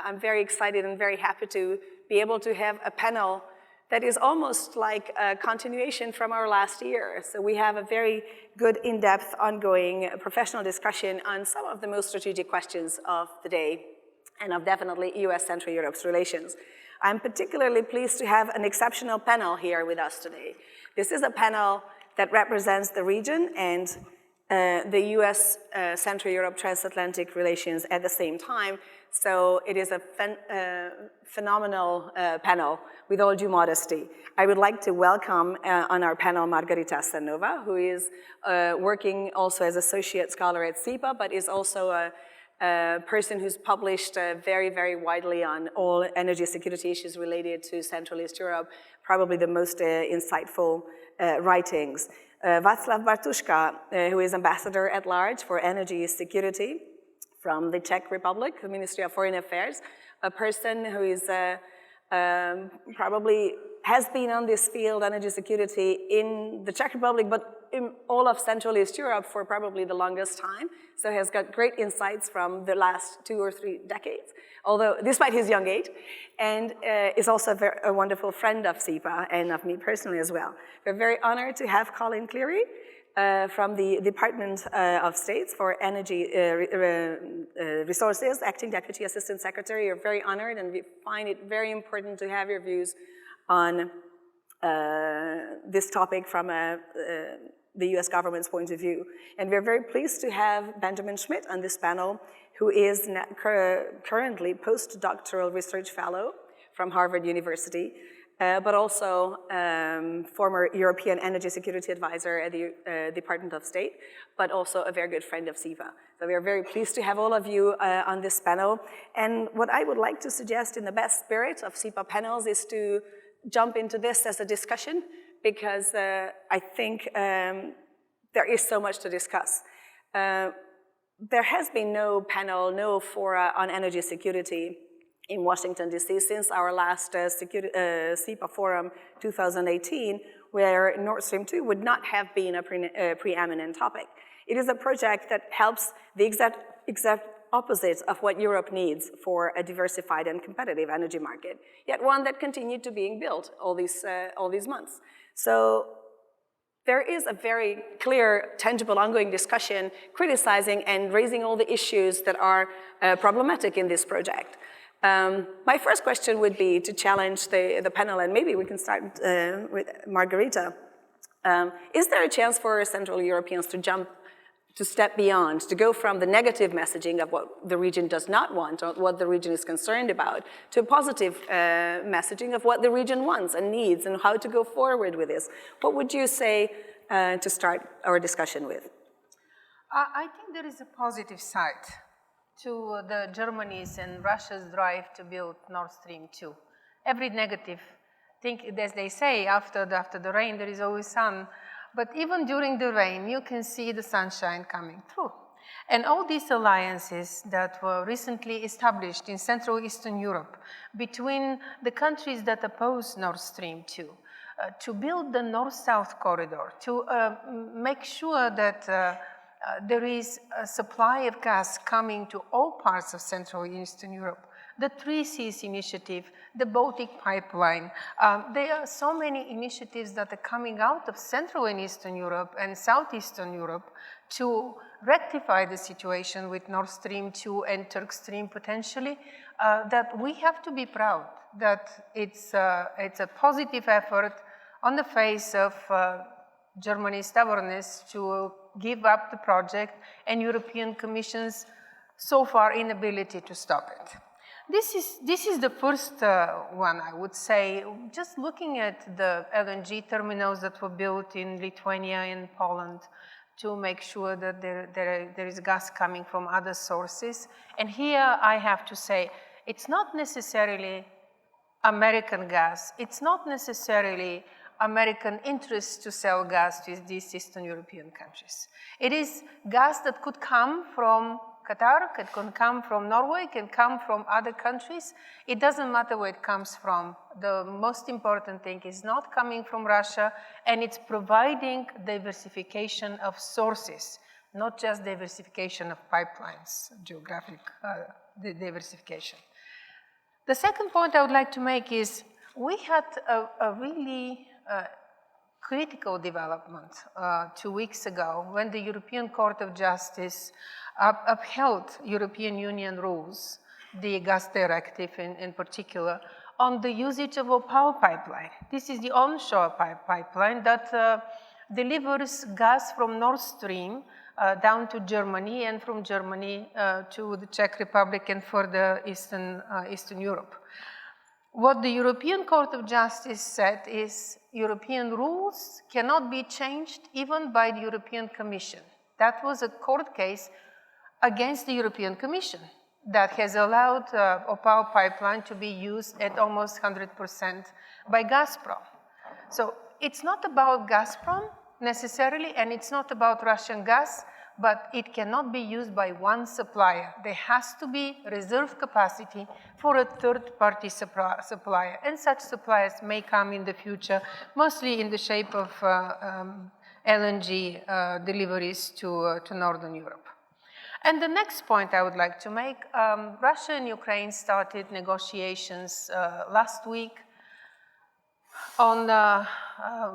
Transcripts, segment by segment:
I'm very excited and very happy to be able to have a panel that is almost like a continuation from our last year. So we have a very good, in-depth, ongoing professional discussion on some of the most strategic questions of the day and of definitely US-Central Europe's relations. I'm particularly pleased to have an exceptional panel here with us today. This is a panel that represents the region and the US-Central Europe transatlantic relations at the same time. So it is a phenomenal panel, with all due modesty. I would like to welcome on our panel Margarita Assenova, who is working also as associate scholar at CEPA, but is also a person who's published very, very widely on all energy security issues related to Central East Europe, probably the most insightful writings. Václav Bartuška, who is ambassador at large for energy security from the Czech Republic, the Ministry of Foreign Affairs, a person who is probably has been on this field, energy security, in the Czech Republic, but in all of Central East Europe for probably the longest time. So he has got great insights from the last 2 or 3 decades, although despite his young age, and is also a wonderful friend of CEPA and of me personally as well. We're very honored to have Colin Cleary from the Department of State for Energy Resources, Acting Deputy Assistant Secretary. You're very honored, and we find it very important to have your views on this topic from the US government's point of view. And we're very pleased to have Benjamin Schmitt on this panel, who is currently postdoctoral research fellow from Harvard University, but also former European Energy Security Advisor at the Department of State, but also a very good friend of CEPA. So we are very pleased to have all of you on this panel. And what I would like to suggest in the best spirit of CEPA panels is to jump into this as a discussion, because I think there is so much to discuss. There has been no panel, no fora on energy security in Washington, D.C. since our last CEPA forum 2018, where Nord Stream 2 would not have been a preeminent topic. It is a project that helps the exact opposite of what Europe needs for a diversified and competitive energy market, yet one that continued to being built all these months. So there is a very clear, tangible, ongoing discussion criticizing and raising all the issues that are problematic in this project. My first question would be to challenge the panel, and maybe we can start with Margarita. Is there a chance for Central Europeans to step beyond, to go from the negative messaging of what the region does not want or what the region is concerned about, to a positive messaging of what the region wants and needs and how to go forward with this? What would you say to start our discussion with? I think there is a positive side to the Germany's and Russia's drive to build Nord Stream 2. Every negative thing, as they say, after the rain there is always sun. But even during the rain, you can see the sunshine coming through. And all these alliances that were recently established in Central Eastern Europe between the countries that oppose Nord Stream 2, to build the North-South corridor, to make sure that there is a supply of gas coming to all parts of Central and Eastern Europe, the Three Seas Initiative, the Baltic Pipeline. There are so many initiatives that are coming out of Central and Eastern Europe and Southeastern Europe to rectify the situation with Nord Stream 2 and Turk Stream potentially, that we have to be proud that it's a positive effort on the face of Germany's stubbornness to give up the project and European Commission's so far inability to stop it. This is the first one, I would say. Just looking at the LNG terminals that were built in Lithuania and Poland to make sure that there is gas coming from other sources. And here I have to say, it's not necessarily American gas. It's not necessarily American interest to sell gas to these Eastern European countries. It is gas that could come from Qatar, can come from Norway, can come from other countries. It doesn't matter where it comes from. The most important thing is not coming from Russia, and it's providing diversification of sources, not just diversification of pipelines, geographic diversification. The second point I would like to make is we had a really critical development 2 weeks ago when the European Court of Justice upheld European Union rules, the gas directive in particular, on the usage of a power pipeline. This is the onshore pipeline that delivers gas from Nord Stream down to Germany and from Germany to the Czech Republic and further Eastern Europe. What the European Court of Justice said is European rules cannot be changed even by the European Commission. That was a court case against the European Commission that has allowed a power pipeline to be used at almost 100% by Gazprom. So it's not about Gazprom necessarily, and it's not about Russian gas, but it cannot be used by one supplier. There has to be reserve capacity for a third-party supplier, and such suppliers may come in the future, mostly in the shape of LNG deliveries to Northern Europe. And the next point I would like to make, Russia and Ukraine started negotiations last week on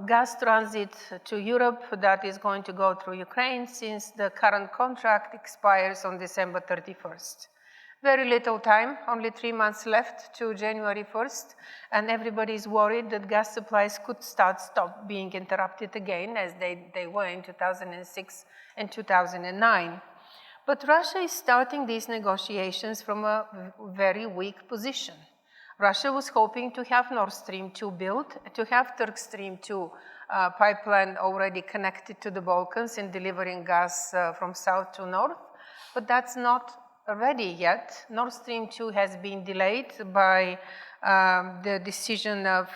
gas transit to Europe that is going to go through Ukraine since the current contract expires on December 31st. Very little time, only 3 months left to January 1st, and everybody is worried that gas supplies could stop being interrupted again as they were in 2006 and 2009. But Russia is starting these negotiations from a very weak position. Russia was hoping to have Nord Stream 2 built, to have Turk Stream 2 pipeline already connected to the Balkans and delivering gas from south to north, but that's not ready yet. Nord Stream 2 has been delayed by the decision of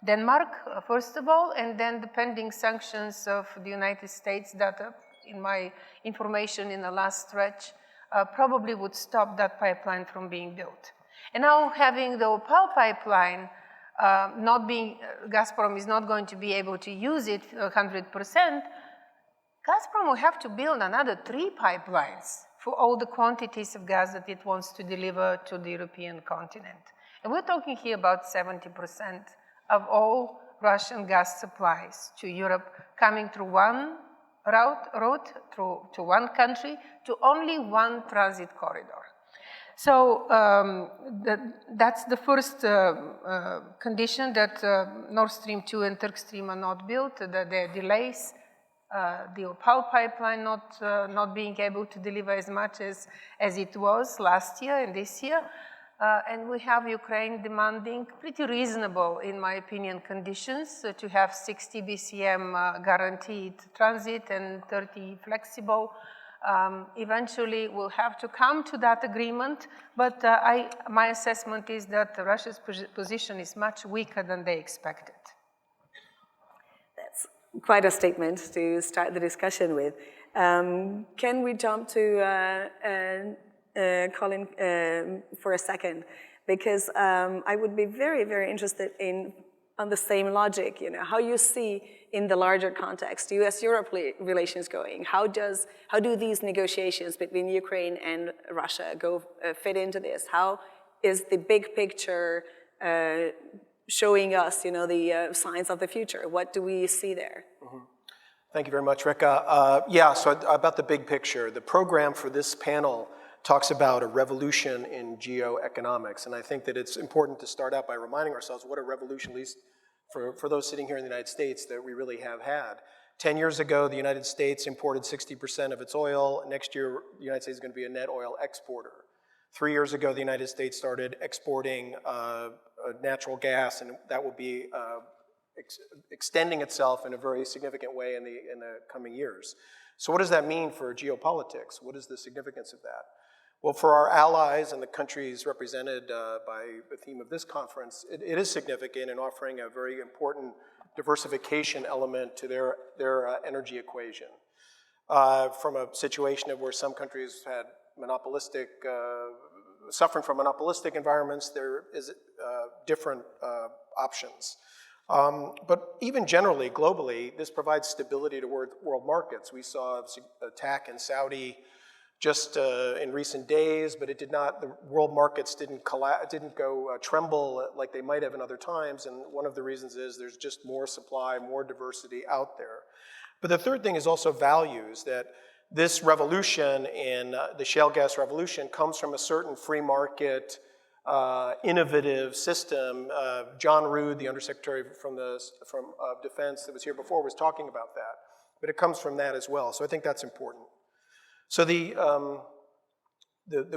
Denmark, first of all, and then the pending sanctions of the United States that, in my information in the last stretch, probably would stop that pipeline from being built. And now having the power pipeline not being, Gazprom is not going to be able to use it 100%, Gazprom will have to build another 3 pipelines for all the quantities of gas that it wants to deliver to the European continent. And we're talking here about 70% of all Russian gas supplies to Europe coming through one route to one country to only one transit corridor. So that's the first condition, that Nord Stream 2 and Turk Stream are not built, that there are delays, the power pipeline not being able to deliver as much as it was last year and this year. And we have Ukraine demanding pretty reasonable, in my opinion, conditions to have 60 BCM guaranteed transit and 30 flexible. Eventually, we'll have to come to that agreement, but my assessment is that Russia's position is much weaker than they expected. That's quite a statement to start the discussion with. Can we jump to Colin for a second? Because I would be very, very interested on the same logic, how you see in the larger context, US-Europe relations going. How do these negotiations between Ukraine and Russia fit into this? How is the big picture showing us, the signs of the future? What do we see there? Mm-hmm. Thank you very much, Réka. Yeah, so about the big picture, the program for this panel talks about a revolution in geoeconomics, and I think that it's important to start out by reminding ourselves what a revolution, at least for those sitting here in the United States, that we really have had. 10 years ago, the United States imported 60% of its oil. Next year, the United States is going to be a net oil exporter. 3 years ago, the United States started exporting natural gas, and that will be extending itself in a very significant way in the coming years. So what does that mean for geopolitics? What is the significance of that? Well, for our allies and the countries represented by the theme of this conference, it is significant in offering a very important diversification element to their energy equation. From a situation of where some countries had suffering from monopolistic environments, there is different options. But even generally, globally, this provides stability to world markets. We saw an attack in Saudi just in recent days, but it did not, the world markets didn't go tremble like they might have in other times, and one of the reasons is there's just more supply, more diversity out there. But the third thing is also values, that this revolution in the shale gas revolution comes from a certain free market, innovative system. John Rood, the Undersecretary from Defense that was here before, was talking about that. But it comes from that as well, so I think that's important. So the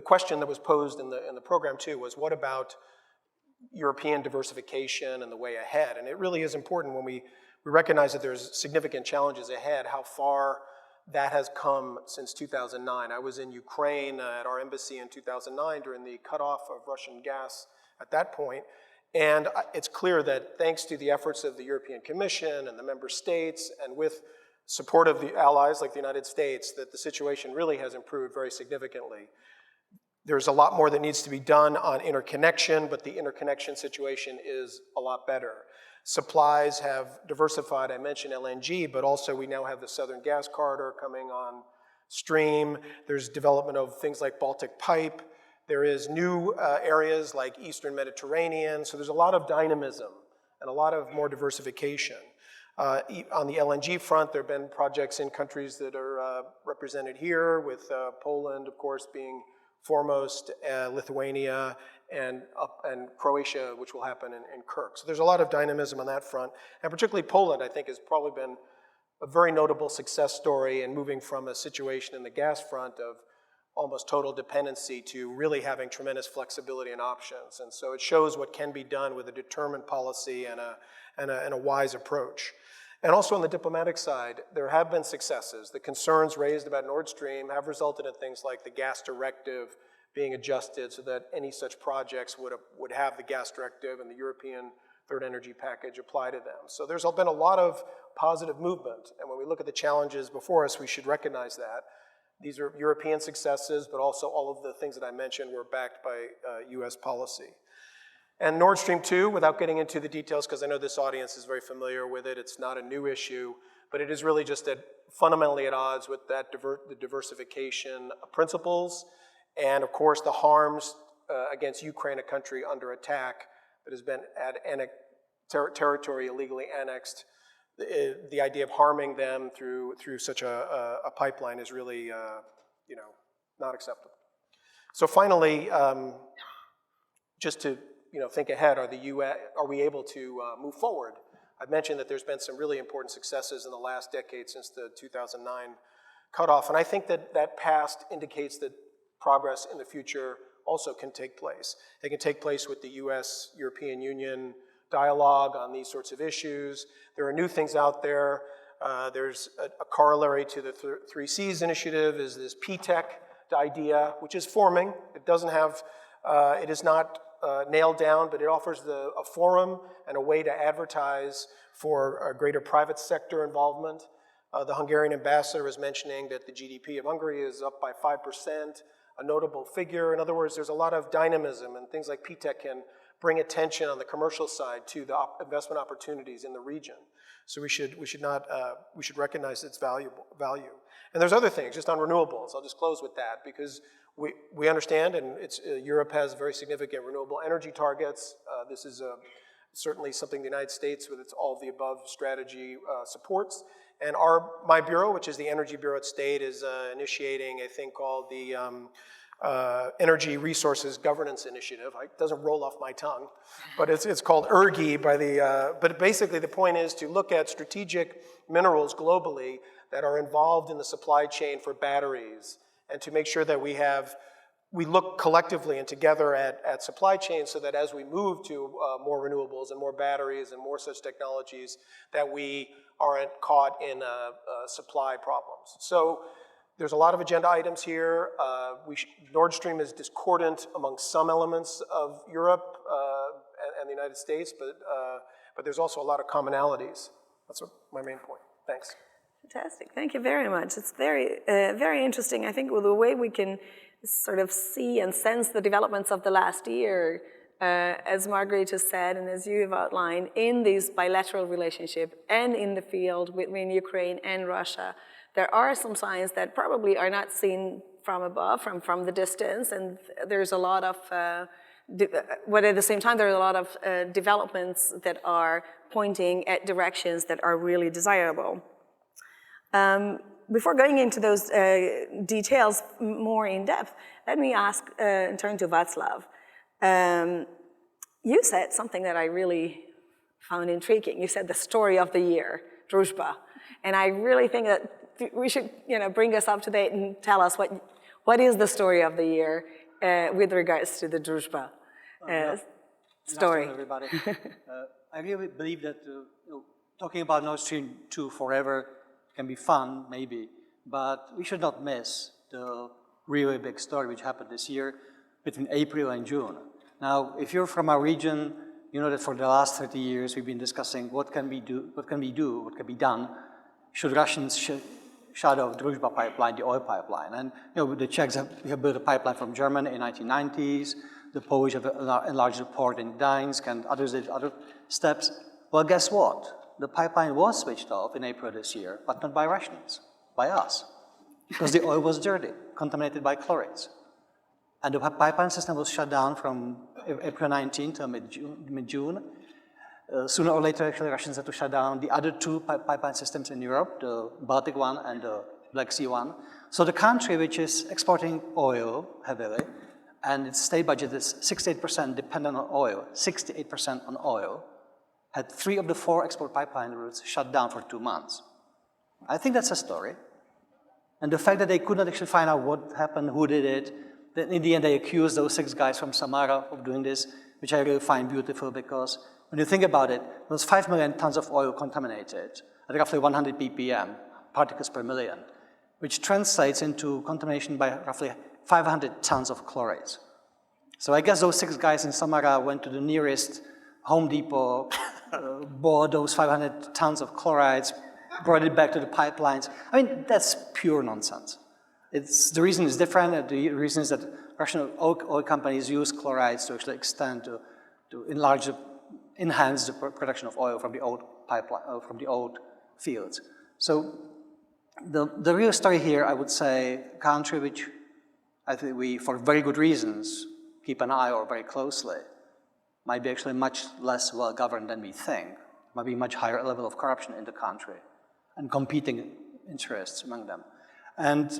question that was posed in the program too was, what about European diversification and the way ahead? And it really is important when we recognize that there's significant challenges ahead, how far that has come since 2009. I was in Ukraine at our embassy in 2009 during the cutoff of Russian gas at that point. And it's clear that thanks to the efforts of the European Commission and the member states, and with support of the allies like the United States, that the situation really has improved very significantly. There's a lot more that needs to be done on interconnection, but the interconnection situation is a lot better. Supplies have diversified. I mentioned LNG, but also we now have the Southern Gas Corridor coming on stream. There's development of things like Baltic Pipe. There is new areas like Eastern Mediterranean. So there's a lot of dynamism and a lot of more diversification. On the LNG front, there have been projects in countries that are represented here, with Poland, of course, being foremost, Lithuania, and Croatia, which will happen in Kirk. So there's a lot of dynamism on that front. And particularly Poland, I think, has probably been a very notable success story in moving from a situation in the gas front of almost total dependency to really having tremendous flexibility and options. And so it shows what can be done with a determined policy and a wise approach. And also on the diplomatic side, there have been successes. The concerns raised about Nord Stream have resulted in things like the gas directive being adjusted so that any such projects would have the gas directive and the European Third Energy Package apply to them. So there's been a lot of positive movement. And when we look at the challenges before us, we should recognize that. These are European successes, but also all of the things that I mentioned were backed by US policy. And Nord Stream 2, without getting into the details, because I know this audience is very familiar with it, it's not a new issue, but it is really just fundamentally at odds with the diversification principles, and of course the harms against Ukraine, a country under attack that has been territory illegally annexed. The idea of harming them through such a pipeline is really not acceptable. So finally, just to think ahead, are we able to move forward? I've mentioned that there's been some really important successes in the last decade since the 2009 cutoff, and I think that past indicates that progress in the future also can take place. It can take place with the US-European Union dialogue on these sorts of issues. There are new things out there. There's a corollary to the 3Cs initiative is this PTEC idea, which is forming. It doesn't have, it is not nailed down, but it offers a forum and a way to advertise for a greater private sector involvement. The Hungarian ambassador was mentioning that the GDP of Hungary is up by 5%, a notable figure. In other words, there's a lot of dynamism, and things like PTEC can bring attention on the commercial side to the investment opportunities in the region. So we should recognize its value. And there's other things, just on renewables. I'll just close with that, because we understand, and Europe has very significant renewable energy targets. This is certainly something the United States, with its all of the above strategy, supports. And my bureau, which is the Energy Bureau at State, is initiating a thing called the Energy Resources Governance Initiative. It doesn't roll off my tongue, but it's called ERGI but basically the point is to look at strategic minerals globally that are involved in the supply chain for batteries, and to make sure that we look collectively and together at supply chains, so that as we move to more renewables and more batteries and more such technologies, that we aren't caught in supply problems. So there's a lot of agenda items here. Nord Stream is discordant among some elements of Europe and the United States, but there's also a lot of commonalities. That's my main point. Thanks. Fantastic. Thank you very much. It's very, very interesting. I think with the way we can sort of see and sense the developments of the last year, as Margarita said, and as you have outlined, in this bilateral relationship and in the field between Ukraine and Russia, there are some signs that probably are not seen from above, from the distance, and there's a lot of, but at the same time, there are a lot of developments that are pointing at directions that are really desirable. Before going into those details more in depth, let me ask and turn to Václav. You said something that I really found intriguing. You said the story of the year, Družba. And I really think that we should, bring us up to date and tell us what is the story of the year with regards to the Družba story. Good afternoon, everybody. I really believe that talking about Nord Stream 2 forever can be fun, maybe, but we should not miss the really big story which happened this year between April and June. Now, if you're from our region, you know that for the last 30 years we've been discussing what can be done should Russians shut off the Družba pipeline, the oil pipeline. And the Czechs have built a pipeline from Germany in the 1990s. The Polish have enlarged the port in Gdańsk, and others did other steps. Well, guess what? The pipeline was switched off in April this year, but not by Russians, by us. Because the oil was dirty, contaminated by chlorides. And the pipeline system was shut down from April 19 to mid-June. Sooner or later, actually, Russians had to shut down the other two pipeline systems in Europe, the Baltic one and the Black Sea one. So the country which is exporting oil heavily, and its state budget is 68% dependent on oil, 68% on oil, had 3 of the 4 export pipeline routes shut down for 2 months. I think that's a story. And the fact that they could not actually find out what happened, who did it, then in the end they accused those 6 guys from Samara of doing this, which I really find beautiful, because when you think about it, those 5 million tons of oil contaminated at roughly 100 ppm, particles per million, which translates into contamination by roughly 500 tons of chlorides. So I guess those 6 guys in Samara went to the nearest Home Depot, bought those 500 tons of chlorides, brought it back to the pipelines. I mean, that's pure nonsense. The reason is different. The reason is that Russian oil companies use chlorides to actually extend, to enhance the production of oil from the old pipeline, from the old fields. So the real story here, I would say, a country which I think we, for very good reasons, keep an eye on very closely, might be actually much less well-governed than we think, might be much higher level of corruption in the country, and competing interests among them. And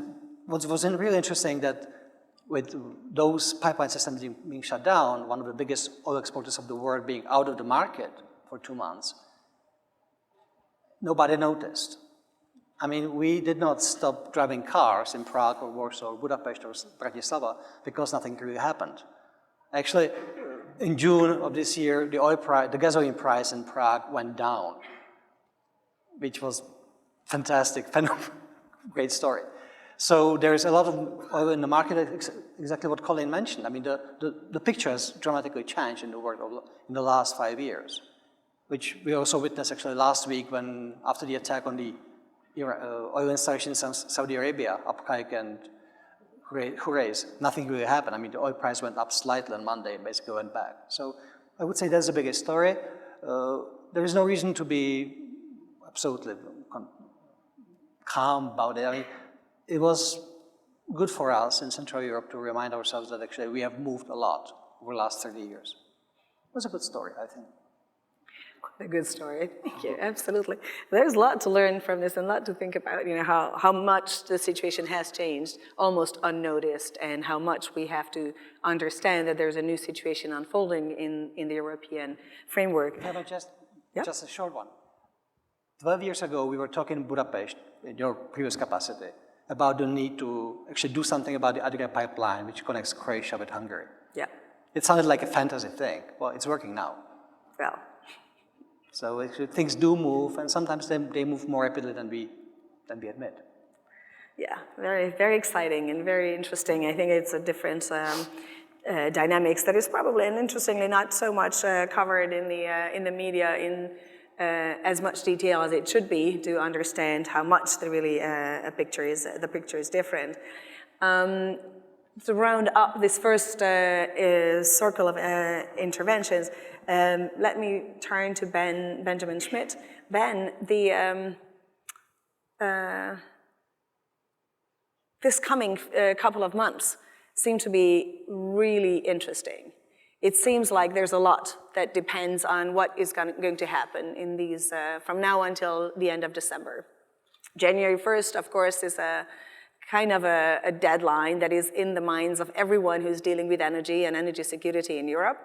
what was really interesting that with those pipeline systems being shut down, one of the biggest oil exporters of the world being out of the market for 2 months, nobody noticed. I mean, we did not stop driving cars in Prague or Warsaw or Budapest or Bratislava because nothing really happened. Actually, in June of this year, the gasoline price in Prague went down, which was fantastic, great story. So there is a lot of oil in the market, exactly what Colin mentioned. I mean, the picture has dramatically changed in the world in the last 5 years, which we also witnessed actually last week when, after the attack on the oil installations in Saudi Arabia, upkike and hoorays, nothing really happened. I mean, the oil price went up slightly on Monday and basically went back. So I would say that's the biggest story. There is no reason to be absolutely calm about it. I mean, it was good for us in Central Europe to remind ourselves that actually we have moved a lot over the last 30 years. It was a good story, I think. Quite a good story, thank you, absolutely. There's a lot to learn from this and a lot to think about, how much the situation has changed, almost unnoticed, and how much we have to understand that there's a new situation unfolding in the European framework. Yeah, but just a short one. 12 years ago, we were talking in Budapest, in your previous capacity, about the need to actually do something about the Adria pipeline, which connects Croatia with Hungary. Yeah. It sounded like a fantasy thing. Well, it's working now. Well. So actually, things do move, and sometimes they move more rapidly than we admit. Yeah, very, very exciting and very interesting. I think it's a different dynamics that is probably, and interestingly, not so much covered in the media in as much detail as it should be to understand how much the picture is different. To round up this first circle of interventions, let me turn to Benjamin Schmitt. Ben, this coming couple of months seem to be really interesting. It seems like there's a lot that depends on what is going to happen in these, from now until the end of December. January 1st, of course, is a kind of a deadline that is in the minds of everyone who's dealing with energy and energy security in Europe,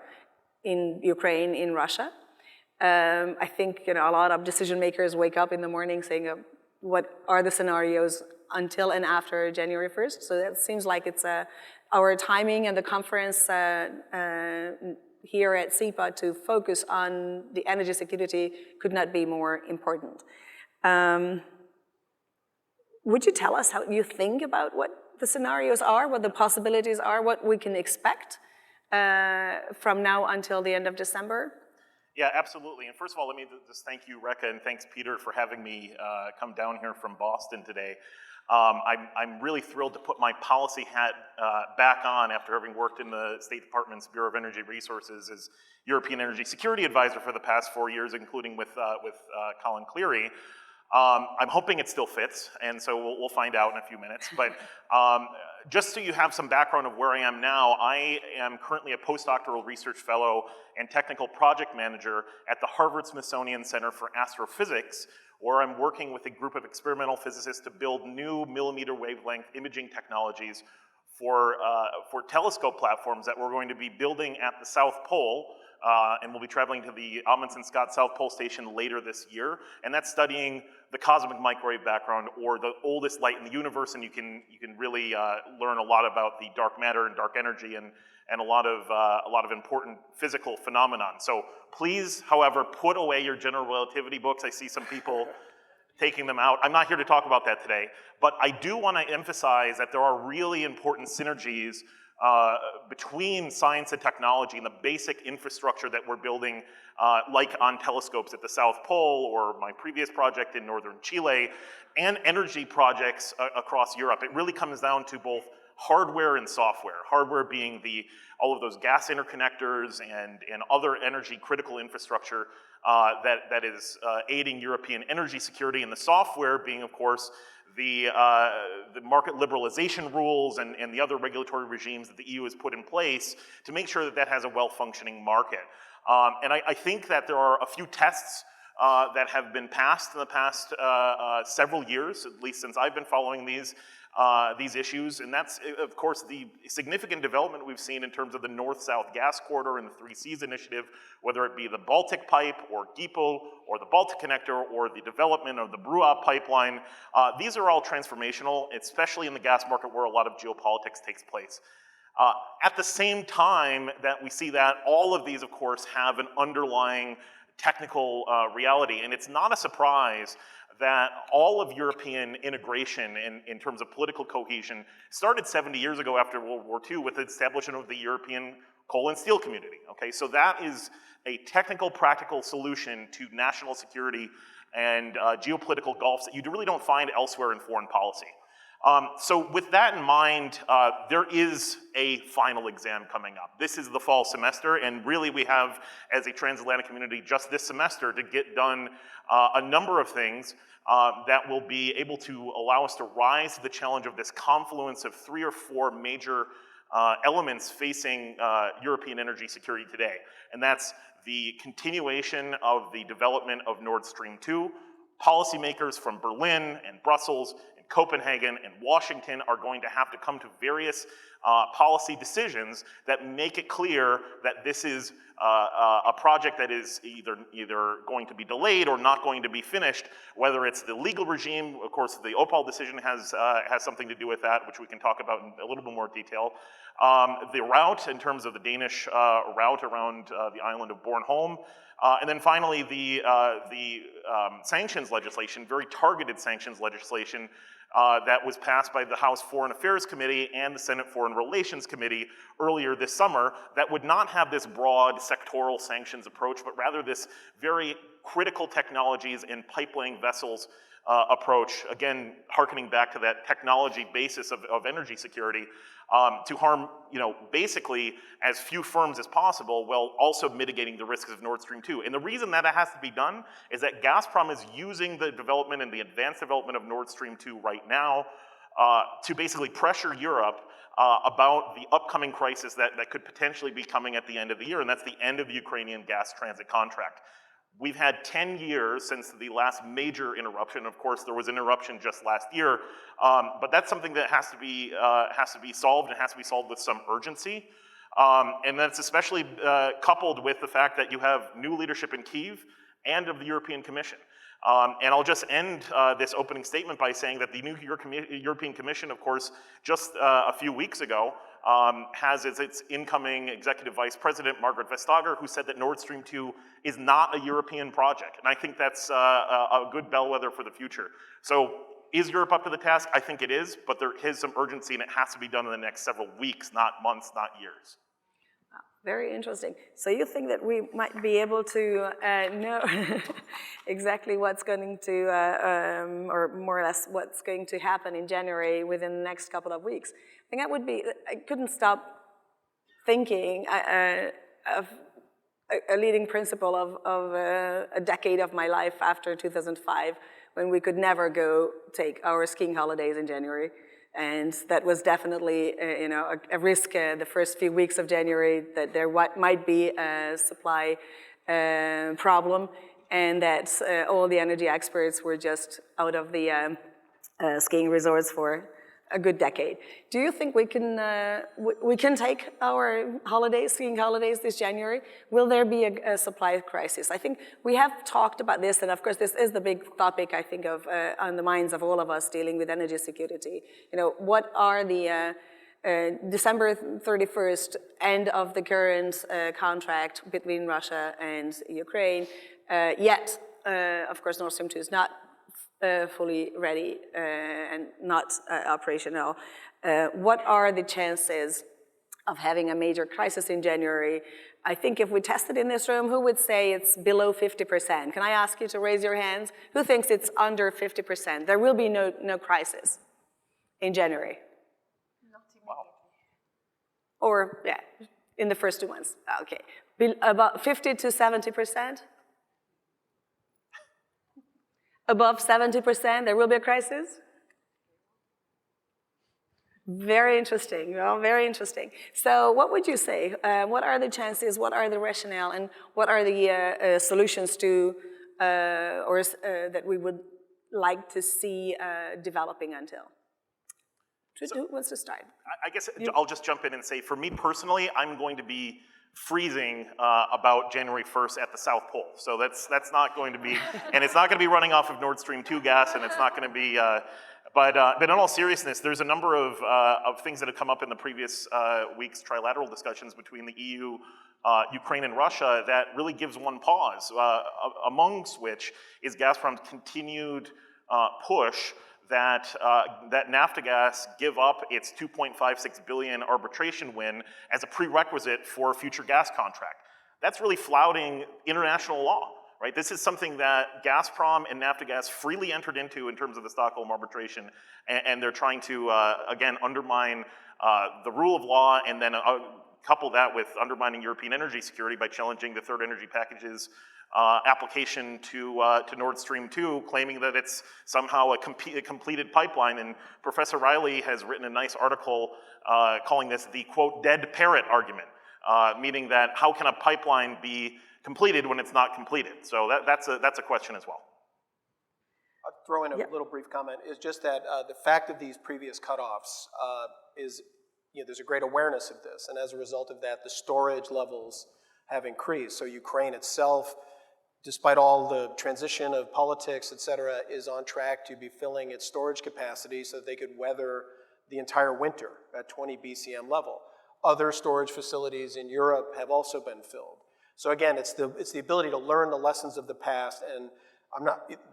in Ukraine, in Russia. I think a lot of decision makers wake up in the morning saying, what are the scenarios until and after January 1st? So that seems like it's our timing and the conference here at CEPA to focus on the energy security could not be more important. Would you tell us how you think about what the scenarios are, what the possibilities are, what we can expect from now until the end of December? Yeah, absolutely. And first of all, let me just thank you, Réka, and thanks, Peter, for having me come down here from Boston today. I'm really thrilled to put my policy hat back on after having worked in the State Department's Bureau of Energy Resources as European Energy Security Advisor for the past 4 years, including with Colin Cleary. I'm hoping it still fits, and so we'll find out in a few minutes. But just so you have some background of where I am now, I am currently a postdoctoral research fellow and technical project manager at the Harvard-Smithsonian Center for Astrophysics, where I'm working with a group of experimental physicists to build new millimeter wavelength imaging technologies for telescope platforms that we're going to be building at the South Pole, and we'll be traveling to the Amundsen Scott South Pole Station later this year, and that's studying the cosmic microwave background, or the oldest light in the universe, and you can really learn a lot about the dark matter and dark energy and a lot of important physical phenomenon. So please, however, put away your general relativity books. I see some people taking them out. I'm not here to talk about that today, but I do want to emphasize that there are really important synergies between science and technology and the basic infrastructure that we're building, like on telescopes at the South Pole or my previous project in northern Chile, and energy projects across Europe. It really comes down to both hardware and software. Hardware being all of those gas interconnectors and other energy critical infrastructure that is aiding European energy security, and the software being, of course, the market liberalization rules and the other regulatory regimes that the EU has put in place to make sure that that has a well-functioning market. And I think that there are a few tests that have been passed in the past several years, at least since I've been following these issues, and that's, of course, the significant development we've seen in terms of the North-South gas corridor and the Three Seas initiative, whether it be the Baltic pipe or GIPO or the Baltic connector or the development of the BRUA pipeline. These are all transformational, especially in the gas market where a lot of geopolitics takes place. At the same time that we see that, all of these, of course, have an underlying technical reality, and it's not a surprise that all of European integration in terms of political cohesion started 70 years ago after World War II with the establishment of the European Coal and Steel Community, okay? So that is a technical, practical solution to national security and geopolitical gulfs that you really don't find elsewhere in foreign policy. So with that in mind, there is a final exam coming up. This is the fall semester, and really we have, as a transatlantic community, just this semester to get done a number of things that will be able to allow us to rise to the challenge of this confluence of 3 or 4 major elements facing European energy security today. And that's the continuation of the development of Nord Stream 2. Policymakers from Berlin and Brussels, Copenhagen and Washington are going to have to come to various policy decisions that make it clear that this is a project that is either going to be delayed or not going to be finished, whether it's the legal regime. Of course, the Opal decision has something to do with that, which we can talk about in a little bit more detail. The route, in terms of the Danish route around the island of Bornholm, and then finally the sanctions legislation, very targeted sanctions legislation, that was passed by the House Foreign Affairs Committee and the Senate Foreign Relations Committee earlier this summer, that would not have this broad sectoral sanctions approach, but rather this very critical technologies and pipeline vessels approach, again, hearkening back to that technology basis of energy security, to harm, basically as few firms as possible, while also mitigating the risks of Nord Stream 2. And the reason that has to be done is that Gazprom is using the development and the advanced development of Nord Stream 2 right now to basically pressure Europe about the upcoming crisis that could potentially be coming at the end of the year, and that's the end of the Ukrainian gas transit contract. We've had 10 years since the last major interruption. Of course, there was an interruption just last year, but that's something that has to be solved, and has to be solved with some urgency. And that's especially coupled with the fact that you have new leadership in Kyiv and of the European Commission. And I'll just end this opening statement by saying that the new European Commission, of course, just a few weeks ago, has as its incoming executive vice president, Margaret Vestager, who said that Nord Stream 2 is not a European project. And I think that's a good bellwether for the future. So is Europe up to the task? I think it is, but there is some urgency, and it has to be done in the next several weeks, not months, not years. Very interesting. So you think that we might be able to know exactly what's going to, or more or less what's going to happen in January within the next couple of weeks? I think that would be, I couldn't stop thinking of a leading principle of a decade of my life after 2005, when we could never go take our skiing holidays in January. And that was definitely, you know, a risk the first few weeks of January, that there might be a supply problem, and that all the energy experts were just out of the skiing resorts for a good decade. Do you think we can take our holidays, skiing holidays this January? Will there be a supply crisis? I think we have talked about this, and of course this is the big topic, I think, of on the minds of all of us dealing with energy security. You know, what are the December 31st end of the current contract between Russia and Ukraine, yet of course Nord Stream 2 is not fully ready and not operational. What are the chances of having a major crisis in January? I think if we tested in this room, who would say it's below 50%? Can I ask you to raise your hands? Who thinks it's under 50%? There will be no crisis in January. Not immediately. Or, yeah, in the first 2 months. Okay. About 50 to 70%? Above 70%, there will be a crisis? Very interesting, well, very interesting. So what would you say? What are the chances, what are the rationale, and what are the solutions to, that we would like to see developing until? Who wants to start? I guess I'll just jump in and say, for me personally, I'm going to be freezing about January 1st at the South Pole. So that's not going to be, and it's not going to be running off of Nord Stream 2 gas, and it's not going to be, but in all seriousness, there's a number of things that have come up in the previous week's trilateral discussions between the EU, Ukraine, and Russia that really gives one pause, amongst which is Gazprom's continued push that Naftogaz give up its $2.56 billion arbitration win as a prerequisite for a future gas contract. That's really flouting international law, right? This is something that Gazprom and Naftogaz freely entered into in terms of the Stockholm arbitration, and they're trying to, again, undermine the rule of law, and then couple that with undermining European energy security by challenging the Third Energy Package's application to Nord Stream 2, claiming that it's somehow a completed pipeline. And Professor Riley has written a nice article calling this the, quote, dead parrot argument, meaning that how can a pipeline be completed when it's not completed? So that's a question as well. I'll throw in a little brief comment, is just that the fact of these previous cutoffs is, you know, there's a great awareness of this, and as a result of that, the storage levels have increased. So Ukraine itself, despite all the transition of politics, et cetera, is on track to be filling its storage capacity so that they could weather the entire winter at 20 BCM level. Other storage facilities in Europe have also been filled. So again, it's the ability to learn the lessons of the past, and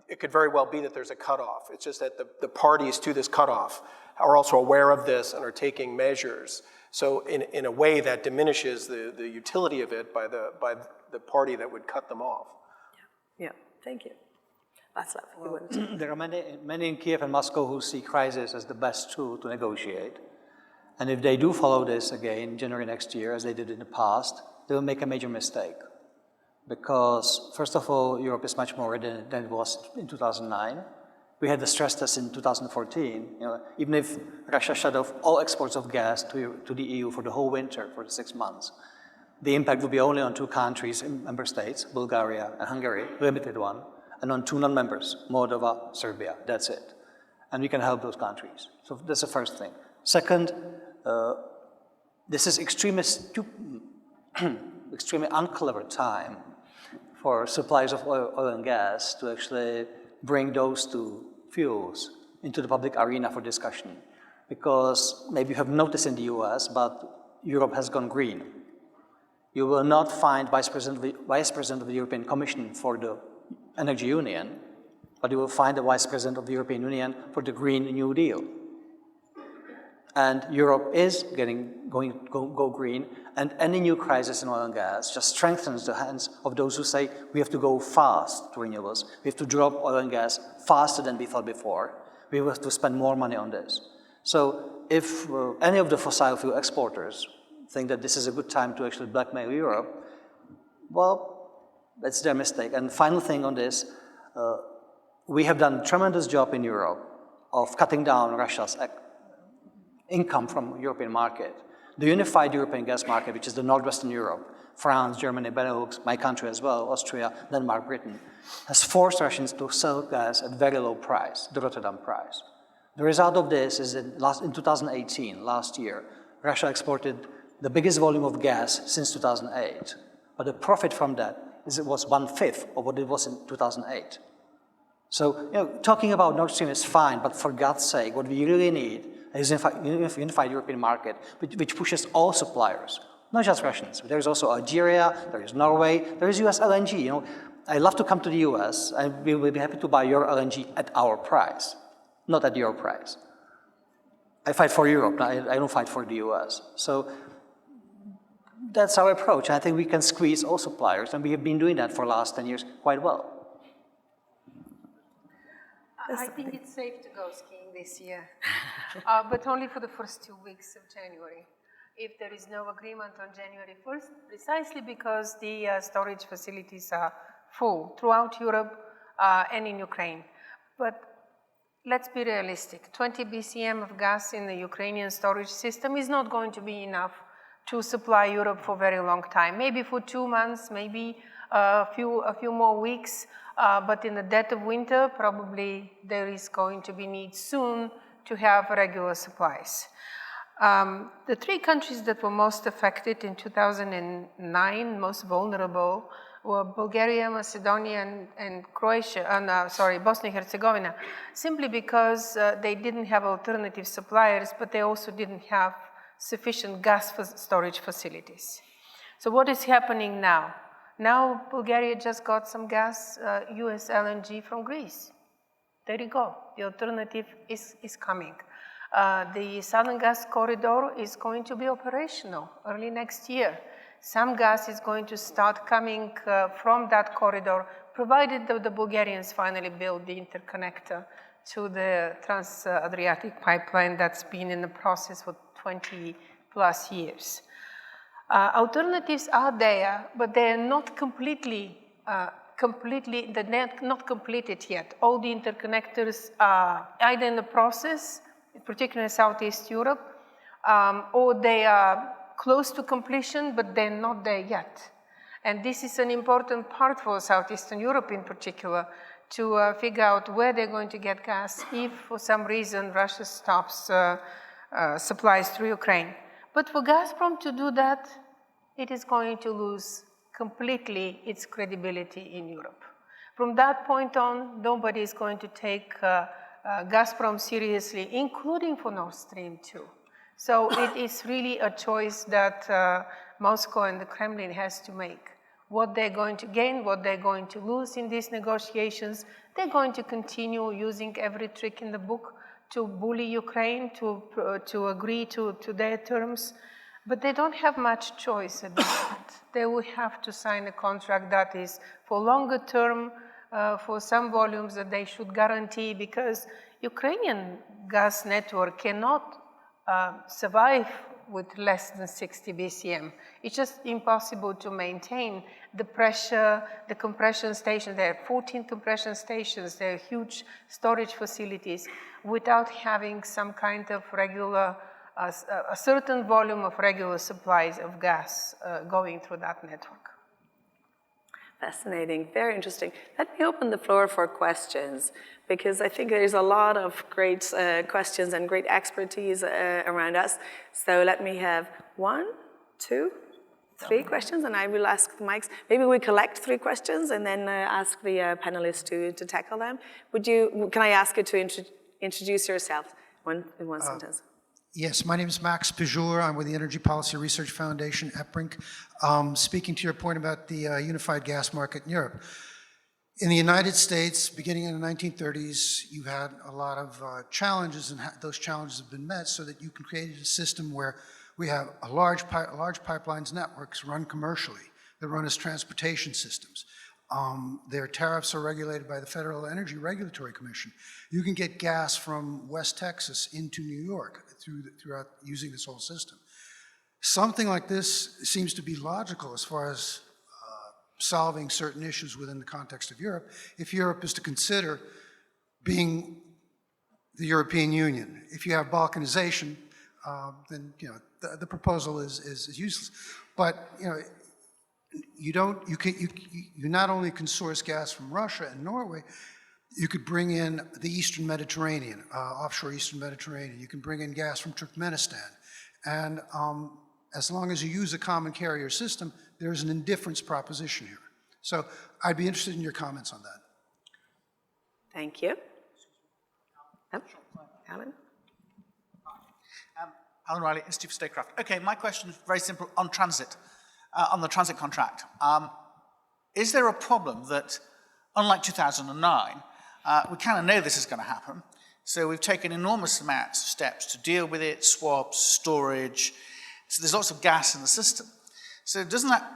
it could very well be that there's a cutoff. It's just that the parties to this cutoff are also aware of this and are taking measures. So in a way that diminishes the utility of it by the party that would cut them off. Yeah, thank you. Václav, you want to? There are many in Kiev and Moscow who see crisis as the best tool to negotiate. And if they do follow this again, January next year, as they did in the past, they will make a major mistake. Because, first of all, Europe is much more ready than it was in 2009. We had the stress test in 2014. Even if Russia shut off all exports of gas to the EU for the whole winter, for 6 months, the impact would be only on 2 countries, member states, Bulgaria and Hungary, limited one, and on 2 non-members, Moldova, Serbia, that's it. And we can help those countries. So that's the first thing. Second, this is extremely unclever time for suppliers of oil and gas to actually bring those 2 fuels into the public arena for discussion. Because maybe you have noticed in the US, but Europe has gone green. You will not find Vice President of the European Commission for the Energy Union, but you will find the Vice President of the European Union for the Green New Deal. And Europe is go green, and any new crisis in oil and gas just strengthens the hands of those who say we have to go fast to renewables, we have to drop oil and gas faster than we thought before, we have to spend more money on this. So if any of the fossil fuel exporters think that this is a good time to actually blackmail Europe, well, that's their mistake. And final thing on this, we have done a tremendous job in Europe of cutting down Russia's income from European market. The unified European gas market, which is the Northwestern Europe, France, Germany, Benelux, my country as well, Austria, Denmark, Britain, has forced Russians to sell gas at very low price, the Rotterdam price. The result of this is in 2018, last year, Russia exported the biggest volume of gas since 2008. But the profit from that was 1/5 of what it was in 2008. So, talking about Nord Stream is fine, but for God's sake, what we really need is a unified European market, which pushes all suppliers, not just Russians. There is also Algeria, there is Norway, there is US LNG. I love to come to the US, and we will be happy to buy your LNG at our price, not at your price. I fight for Europe, I don't fight for the US. So that's our approach. I think we can squeeze all suppliers, and we have been doing that for the last 10 years quite well. I think it's safe to go skiing this year, but only for the first 2 weeks of January. If there is no agreement on January 1st, precisely because the storage facilities are full throughout Europe and in Ukraine. But let's be realistic. 20 BCM of gas in the Ukrainian storage system is not going to be enough to supply Europe for a very long time. Maybe for 2 months, maybe a few more weeks. But in the dead of winter, probably there is going to be need soon to have regular supplies. The 3 countries that were most affected in 2009, most vulnerable, were Bulgaria, Macedonia, and Croatia, Bosnia and Herzegovina, simply because they didn't have alternative suppliers, but they also didn't have sufficient gas storage facilities. So what is happening now? Now Bulgaria just got some gas, US LNG from Greece. There you go. The alternative is coming. The Southern Gas Corridor is going to be operational early next year. Some gas is going to start coming from that corridor, provided that the Bulgarians finally build the interconnector to the Trans-Adriatic pipeline that's been in the process for 20 plus years. Alternatives are there, but they're not they're not completed yet. All the interconnectors are either in the process, particularly in Southeast Europe, or they are close to completion, but they're not there yet. And this is an important part for Southeastern Europe in particular, to figure out where they're going to get gas if for some reason Russia stops supplies through Ukraine. But for Gazprom to do that, it is going to lose completely its credibility in Europe. From that point on, nobody is going to take Gazprom seriously, including for Nord Stream 2. So it is really a choice that Moscow and the Kremlin has to make. What they're going to gain, what they're going to lose in these negotiations. They're going to continue using every trick in the book to bully Ukraine, to agree to their terms. But they don't have much choice at the moment. They will have to sign a contract that is for longer term, for some volumes that they should guarantee, because Ukrainian gas network cannot survive with less than 60 BCM. It's just impossible to maintain the pressure, the compression station. There are 14 compression stations, there are huge storage facilities without having some kind of regular, a certain volume of regular supplies of gas going through that network. Fascinating, very interesting. Let me open the floor for questions, because I think there's a lot of great questions and great expertise around us. So let me have 1, 2, 3 questions, and I will ask the mics. Maybe we collect 3 questions and then ask the panelists to tackle them. Can I ask you to introduce yourself in one sentence? Yes, my name is Max Pajor. I'm with the Energy Policy Research Foundation, EPRINC. Speaking to your point about the unified gas market in Europe. In the United States, beginning in the 1930s, you had a lot of challenges, and those challenges have been met so that you can create a system where we have a large pipelines networks run commercially. They're run as transportation systems. Their tariffs are regulated by the Federal Energy Regulatory Commission. You can get gas from West Texas into New York throughout using this whole system. Something like this seems to be logical as far as solving certain issues within the context of Europe, if Europe is to consider being the European Union. If you have balkanization, then the proposal is useless. But you not only can source gas from Russia and Norway, you could bring in the Eastern Mediterranean, offshore Eastern Mediterranean. You can bring in gas from Turkmenistan. And as long as you use a common carrier system, there's an indifference proposition here. So I'd be interested in your comments on that. Thank you. Alan? Alan Riley, Institute for Statecraft. Okay, my question is very simple on transit, on the transit contract. Is there a problem that, unlike 2009, we kind of know this is going to happen, so we've taken enormous amounts of steps to deal with it, swaps, storage, so there's lots of gas in the system. So doesn't that,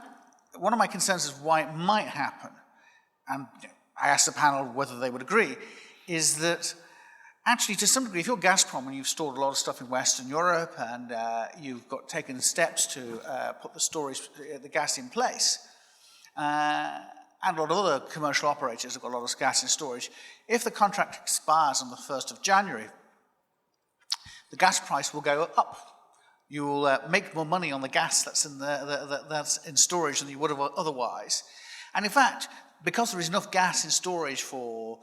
one of my concerns is why it might happen, and I asked the panel whether they would agree, is that actually to some degree, if you're Gazprom and you've stored a lot of stuff in Western Europe and you've taken steps to put the gas in place, and a lot of other commercial operators have got a lot of gas in storage, if the contract expires on the 1st of January, the gas price will go up. You will make more money on the gas that's in storage than you would have otherwise. And in fact, because there is enough gas in storage for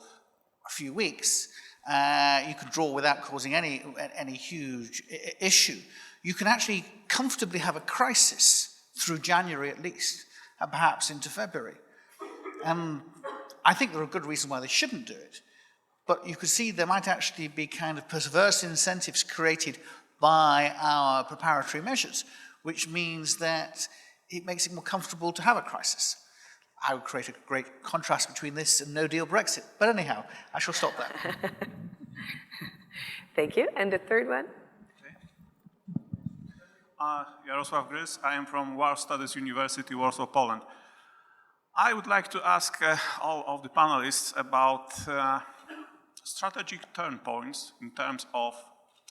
a few weeks, you can draw without causing any huge issue. You can actually comfortably have a crisis through January at least, and perhaps into February. And I think there are good reasons why they shouldn't do it. But you could see there might actually be kind of perverse incentives created by our preparatory measures, which means that it makes it more comfortable to have a crisis. I would create a great contrast between this and no-deal Brexit. But anyhow, I shall stop there. Thank you. And the third one? Jarosław Grys. I am from War Studies University, Warsaw, Poland. I would like to ask all of the panelists about strategic turn points in terms of,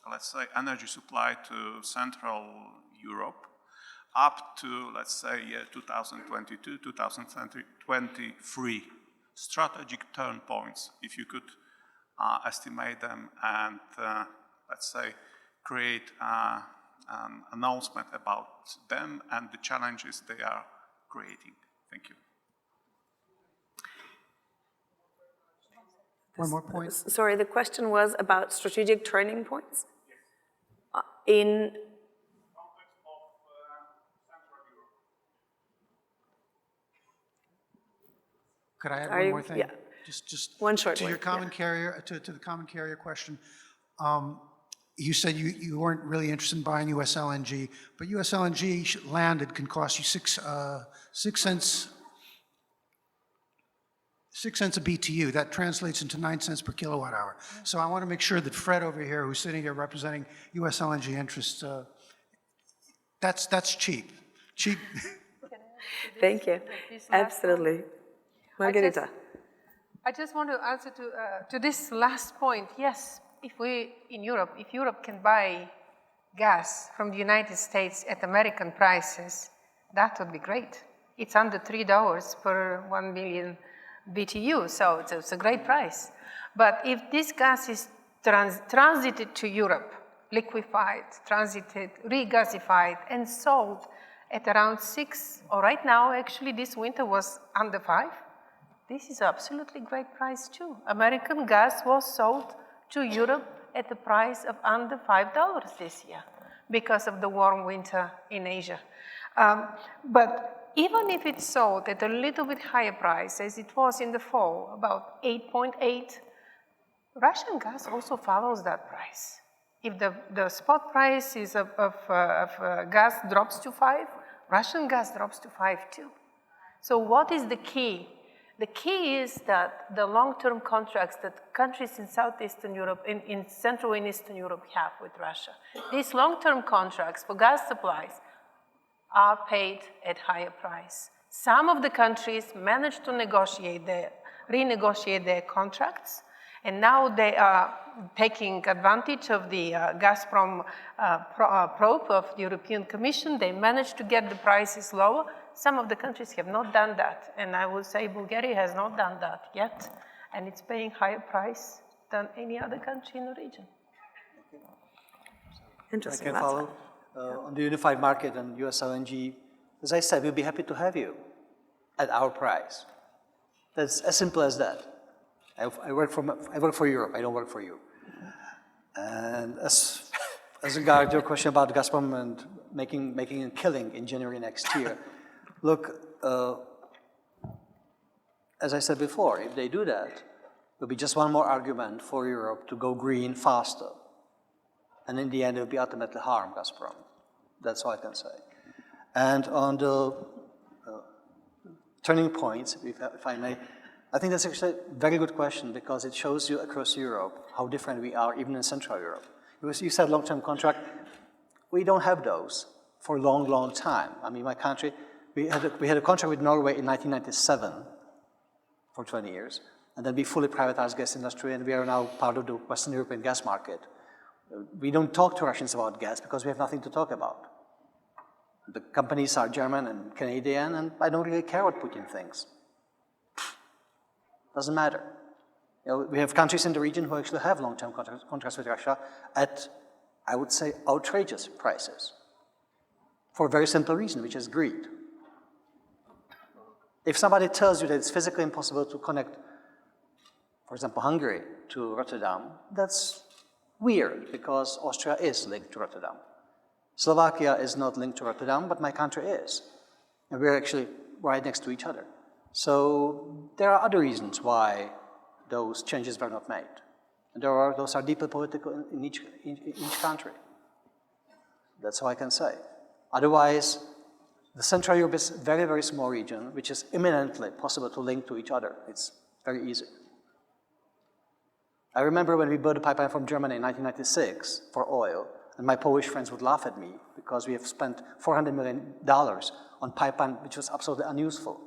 let's say, energy supply to Central Europe up to, let's say, year 2022, 2023. Strategic turn points, if you could estimate them and, let's say, create an announcement about them and the challenges they are creating. Thank you. One more point. Sorry, the question was about strategic turning points? In Context of Central Europe. Could I add one more thing? Yeah. Just one short to one, your common carrier, to the common carrier question. You said you weren't really interested in buying US LNG, but US LNG landed can cost you 6 cents. 6 cents a BTU, that translates into 9 cents per kilowatt hour. So I want to make sure that Fred over here, who's sitting here representing US LNG interests, that's cheap. Cheap. Thank you. Absolutely. Margarita. I just want to answer to this last point. Yes, if Europe can buy gas from the United States at American prices, that would be great. It's under $3 per 1 million BTU, so it's a great price. But if this gas is transited to Europe, liquefied, transited, regasified, and sold at around 6, or right now, actually, this winter was under 5, this is absolutely great price too. American gas was sold to Europe at the price of under $5 this year because of the warm winter in Asia. But even if it's sold at a little bit higher price, as it was in the fall, about 8.8, Russian gas also follows that price. If the spot price is of gas drops to 5, Russian gas drops to 5 too. So what is the key? The key is that the long-term contracts that countries in Southeastern Europe, in Central and Eastern Europe have with Russia, these long-term contracts for gas supplies are paid at higher price. Some of the countries managed to renegotiate their contracts, and now they are taking advantage of the Gazprom probe of the European Commission. They managed to get the prices lower. Some of the countries have not done that, and I would say Bulgaria has not done that yet, and it's paying higher price than any other country in the region. Interesting. I can follow. On the unified market and US LNG, as I said, we'll be happy to have you at our price. That's as simple as that. I work for Europe, I don't work for you. And as regards your question about Gazprom and making a killing in January next year, look, as I said before, if they do that, it'll be just one more argument for Europe to go green faster. And in the end, it'll be ultimately harm Gazprom. That's all I can say. And on the turning points, if I may, I think that's actually a very good question because it shows you across Europe how different we are, even in Central Europe. You said long-term contract. We don't have those for a long, long time. I mean, my country, we had a contract with Norway in 1997 for 20 years, and then we fully privatized gas industry, and we are now part of the Western European gas market. We don't talk to Russians about gas because we have nothing to talk about. The companies are German and Canadian, and I don't really care what Putin thinks. Doesn't matter. You know, we have countries in the region who actually have long-term contracts with Russia at, I would say, outrageous prices for a very simple reason, which is greed. If somebody tells you that it's physically impossible to connect, for example, Hungary to Rotterdam, that's weird because Austria is linked to Rotterdam. Slovakia is not linked to Rotterdam, but my country is. And we're actually right next to each other. So there are other reasons why those changes were not made. And those are deeply political in each country. That's all I can say. Otherwise, the Central Europe is a very, very small region, which is imminently possible to link to each other. It's very easy. I remember when we built a pipeline from Germany in 1996 for oil, and my Polish friends would laugh at me because we have spent $400 million on pipeline which was absolutely unuseful.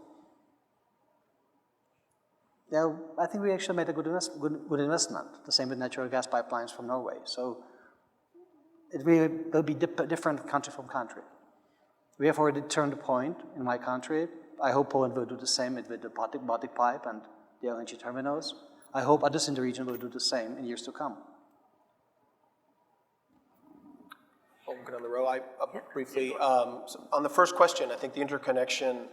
Yeah, I think we actually made a good investment. The same with natural gas pipelines from Norway. So it will be different country from country. We have already turned the point in my country. I hope Poland will do the same with the Baltic pipe and the LNG terminals. I hope others in the region will do the same in years to come. I'll get on the row. Briefly, so on the first question, I think the interconnection,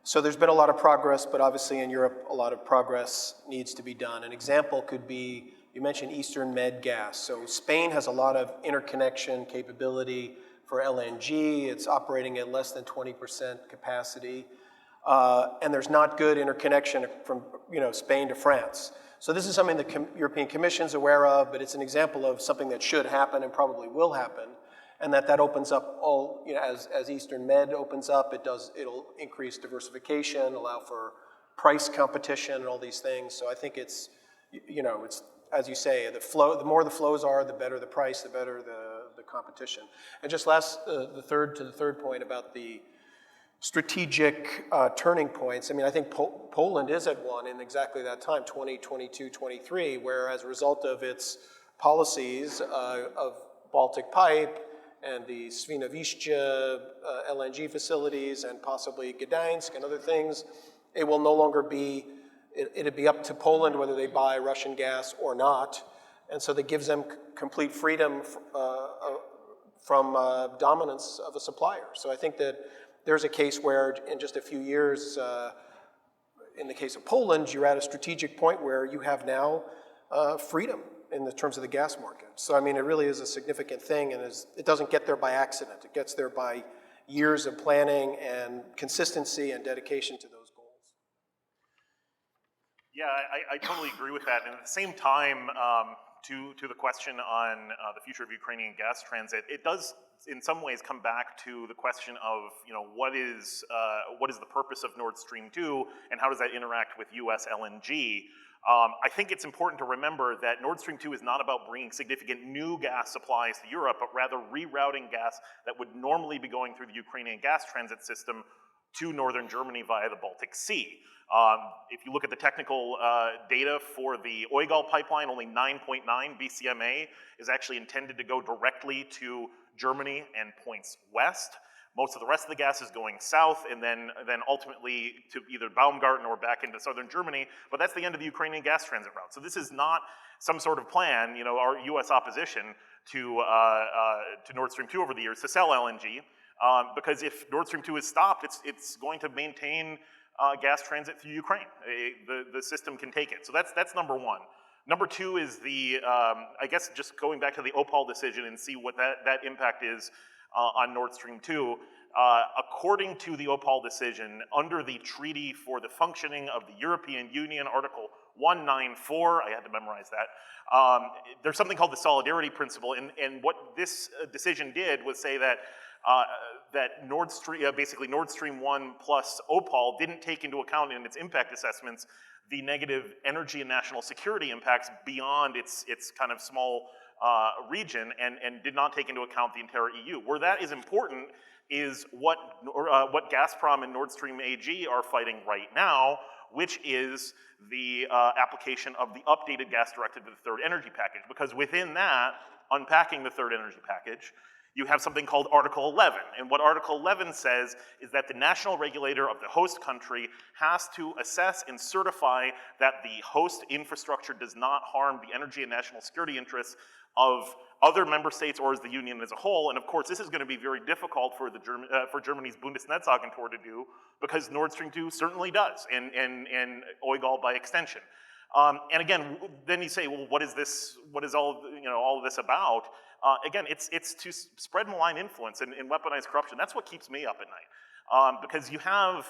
so there's been a lot of progress, but obviously in Europe, a lot of progress needs to be done. An example could be, you mentioned Eastern Med gas. So Spain has a lot of interconnection capability for LNG. It's operating at less than 20% capacity. And there's not good interconnection from Spain to France. So this is something the European Commission's aware of, but it's an example of something that should happen and probably will happen. And that opens up all, as Eastern Med opens up, it'll increase diversification, allow for price competition and all these things. So I think it's, it's, as you say, the more the flows are, the better the price, the better the competition. And just the third point about the strategic turning points. I mean, I think Poland is at one in exactly that time, 2022, 23, where as a result of its policies of Baltic pipe and the Svinovišća LNG facilities and possibly Gdańsk and other things, it will no longer be, it'd be up to Poland whether they buy Russian gas or not. And so that gives them complete freedom from dominance of a supplier. So I think that there's a case where in just a few years, in the case of Poland, you're at a strategic point where you have now freedom in the terms of the gas market. So I mean, it really is a significant thing, and it doesn't get there by accident. It gets there by years of planning and consistency and dedication to those goals. Yeah, I totally agree with that. And at the same time, to the question on the future of Ukrainian gas transit, it does in some ways come back to the question of, what is the purpose of Nord Stream 2 and how does that interact with US LNG? I think it's important to remember that Nord Stream 2 is not about bringing significant new gas supplies to Europe, but rather rerouting gas that would normally be going through the Ukrainian gas transit system to northern Germany via the Baltic Sea. If you look at the technical data for the Oigal pipeline, only 9.9 BCMA is actually intended to go directly to Germany and points west. Most of the rest of the gas is going south and then ultimately to either Baumgarten or back into southern Germany, but that's the end of the Ukrainian gas transit route. So this is not some sort of plan, our US opposition to Nord Stream 2 over the years to sell LNG, because if Nord Stream 2 is stopped, it's going to maintain gas transit through Ukraine. The system can take it. So that's number one. Number two is I guess just going back to the Opal decision and see what that impact is on Nord Stream 2. According to the Opal decision, under the Treaty for the Functioning of the European Union, Article 194, I had to memorize that, there's something called the solidarity principle, and what this decision did was say that Nord Stream, basically Nord Stream 1 plus Opal didn't take into account in its impact assessments the negative energy and national security impacts beyond its kind of small region and did not take into account the entire EU. Where that is important is what Gazprom and Nord Stream AG are fighting right now, which is the application of the updated gas directive to the third energy package. Because within that, unpacking the third energy package, you have something called Article 11. And what Article 11 says is that the national regulator of the host country has to assess and certify that the host infrastructure does not harm the energy and national security interests of other member states or as the union as a whole. And of course, this is going to be very difficult for Germany's Bundesnetzagentur to do, because Nord Stream 2 certainly does, and Oigal by extension. And again, then you say, well, what is all of this about? Again, it's to spread malign influence and weaponize corruption. That's what keeps me up at night. Because you have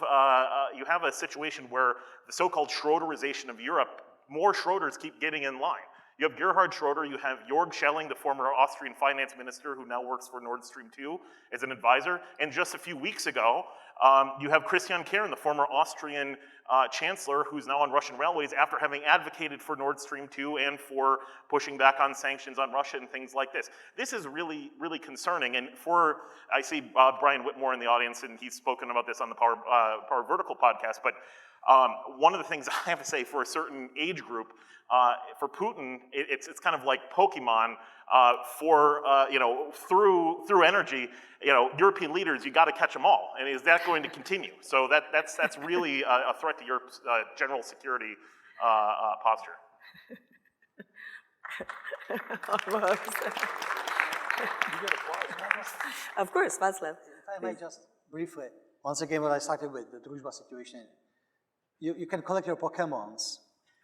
a situation where the so-called Schroederization of Europe, more Schroeders keep getting in line. You have Gerhard Schroeder, you have Jörg Schelling, the former Austrian finance minister who now works for Nord Stream 2 as an advisor, and just a few weeks ago, you have Christian Kern, the former Austrian chancellor who's now on Russian railways after having advocated for Nord Stream 2 and for pushing back on sanctions on Russia and things like this. This is really, really concerning, and I see Brian Whitmore in the audience, and he's spoken about this on the Power Vertical podcast, but one of the things I have to say for a certain age group, for Putin, it's kind of like Pokemon through energy. European leaders, you got to catch them all, and is that going to continue? So that's really a threat to Europe's general security posture. Of course, Václav. If I may just briefly, once again, what I started with, the Druzhba situation. You can collect your Pokemons,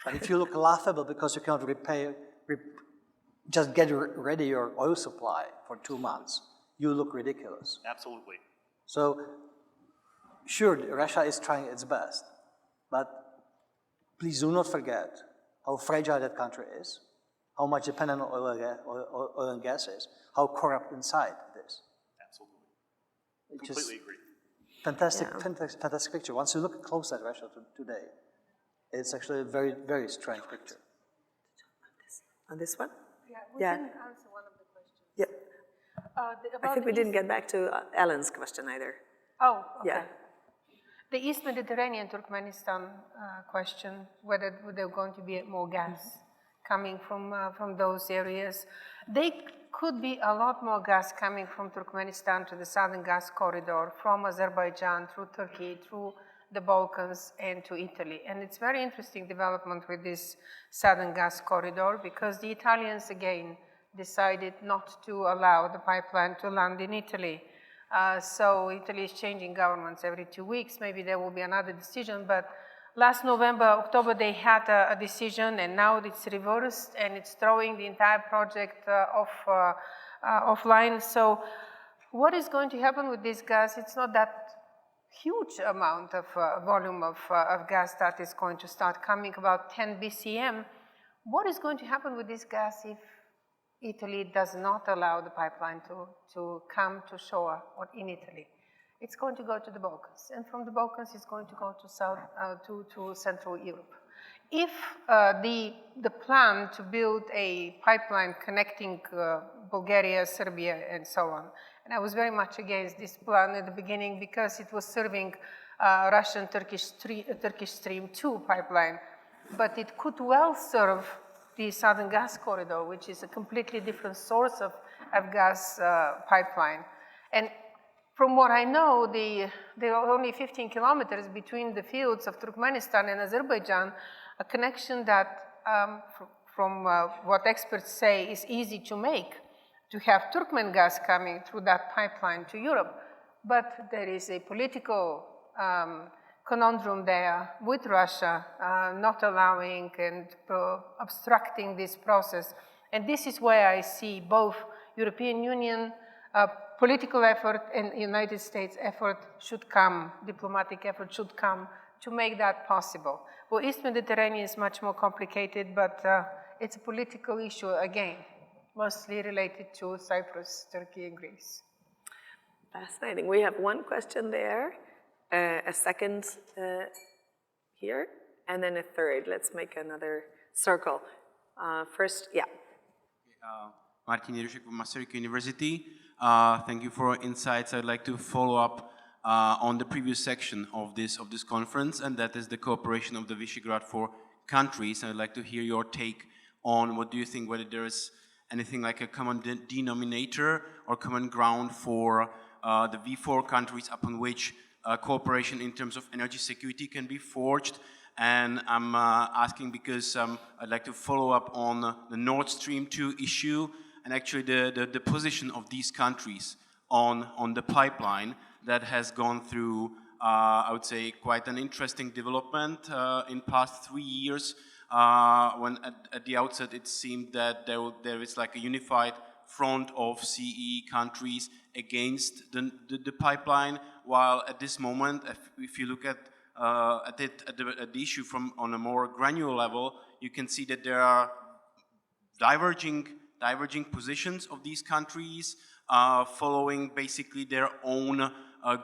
but if you look laughable because you cannot just get ready your oil supply for 2 months, you look ridiculous. Absolutely. So, sure, Russia is trying its best, but please do not forget how fragile that country is, how much dependent on oil and gas is, how corrupt inside it is. Absolutely. Completely agree. Fantastic picture. Once you look close at Russia today, it's actually a very, very strange picture. On this one? Yeah, we didn't answer one of the questions. Yeah. I think we didn't get back to Alan's question either. Oh, okay. Yeah. The East Mediterranean Turkmenistan question, whether there's going to be more gas coming from those areas. They could be a lot more gas coming from Turkmenistan to the southern gas corridor, from Azerbaijan through Turkey, through the Balkans and to Italy. And it's very interesting development with this southern gas corridor, because the Italians again decided not to allow the pipeline to land in Italy. So Italy is changing governments every 2 weeks. Maybe there will be another decision, but last November, October, they had a decision, and now it's reversed, and it's throwing the entire project offline. So what is going to happen with this gas? It's not that huge amount of volume of gas that is going to start coming, about 10 BCM. What is going to happen with this gas if Italy does not allow the pipeline to come to shore or in Italy? It's going to go to the Balkans, and from the Balkans it's going to go to Central Europe. If the plan to build a pipeline connecting Bulgaria, Serbia, and so on, and I was very much against this plan at the beginning because it was serving Russian-Turkish Stream 2 pipeline, but it could well serve the Southern Gas Corridor, which is a completely different source of gas pipeline. And from what I know, there are only 15 kilometers between the fields of Turkmenistan and Azerbaijan, a connection that, from what experts say, is easy to make, to have Turkmen gas coming through that pipeline to Europe. But there is a political conundrum there with Russia not allowing and obstructing this process. And this is where I see both European Union political effort and United States effort should come, diplomatic effort should come to make that possible. Well, East Mediterranean is much more complicated, but it's a political issue again, mostly related to Cyprus, Turkey, and Greece. Fascinating. We have one question there, a second here, and then a third. Let's make another circle. First, yeah. Martin Jerušek from Masaryk University. Thank you for your insights. I'd like to follow up on the previous section of this conference, and that is the cooperation of the Visegrad 4 countries. I'd like to hear your take on what do you think, whether there is anything like a common denominator or common ground for the V4 countries upon which cooperation in terms of energy security can be forged. And I'm asking because I'd like to follow up on the Nord Stream 2 issue and actually the position of these countries on the pipeline that has gone through, I would say, quite an interesting development in past 3 years, when at the outset it seemed that there is like a unified front of CE countries against the pipeline, while at this moment, if you look at the issue from on a more granular level, you can see that there are diverging positions of these countries, following basically their own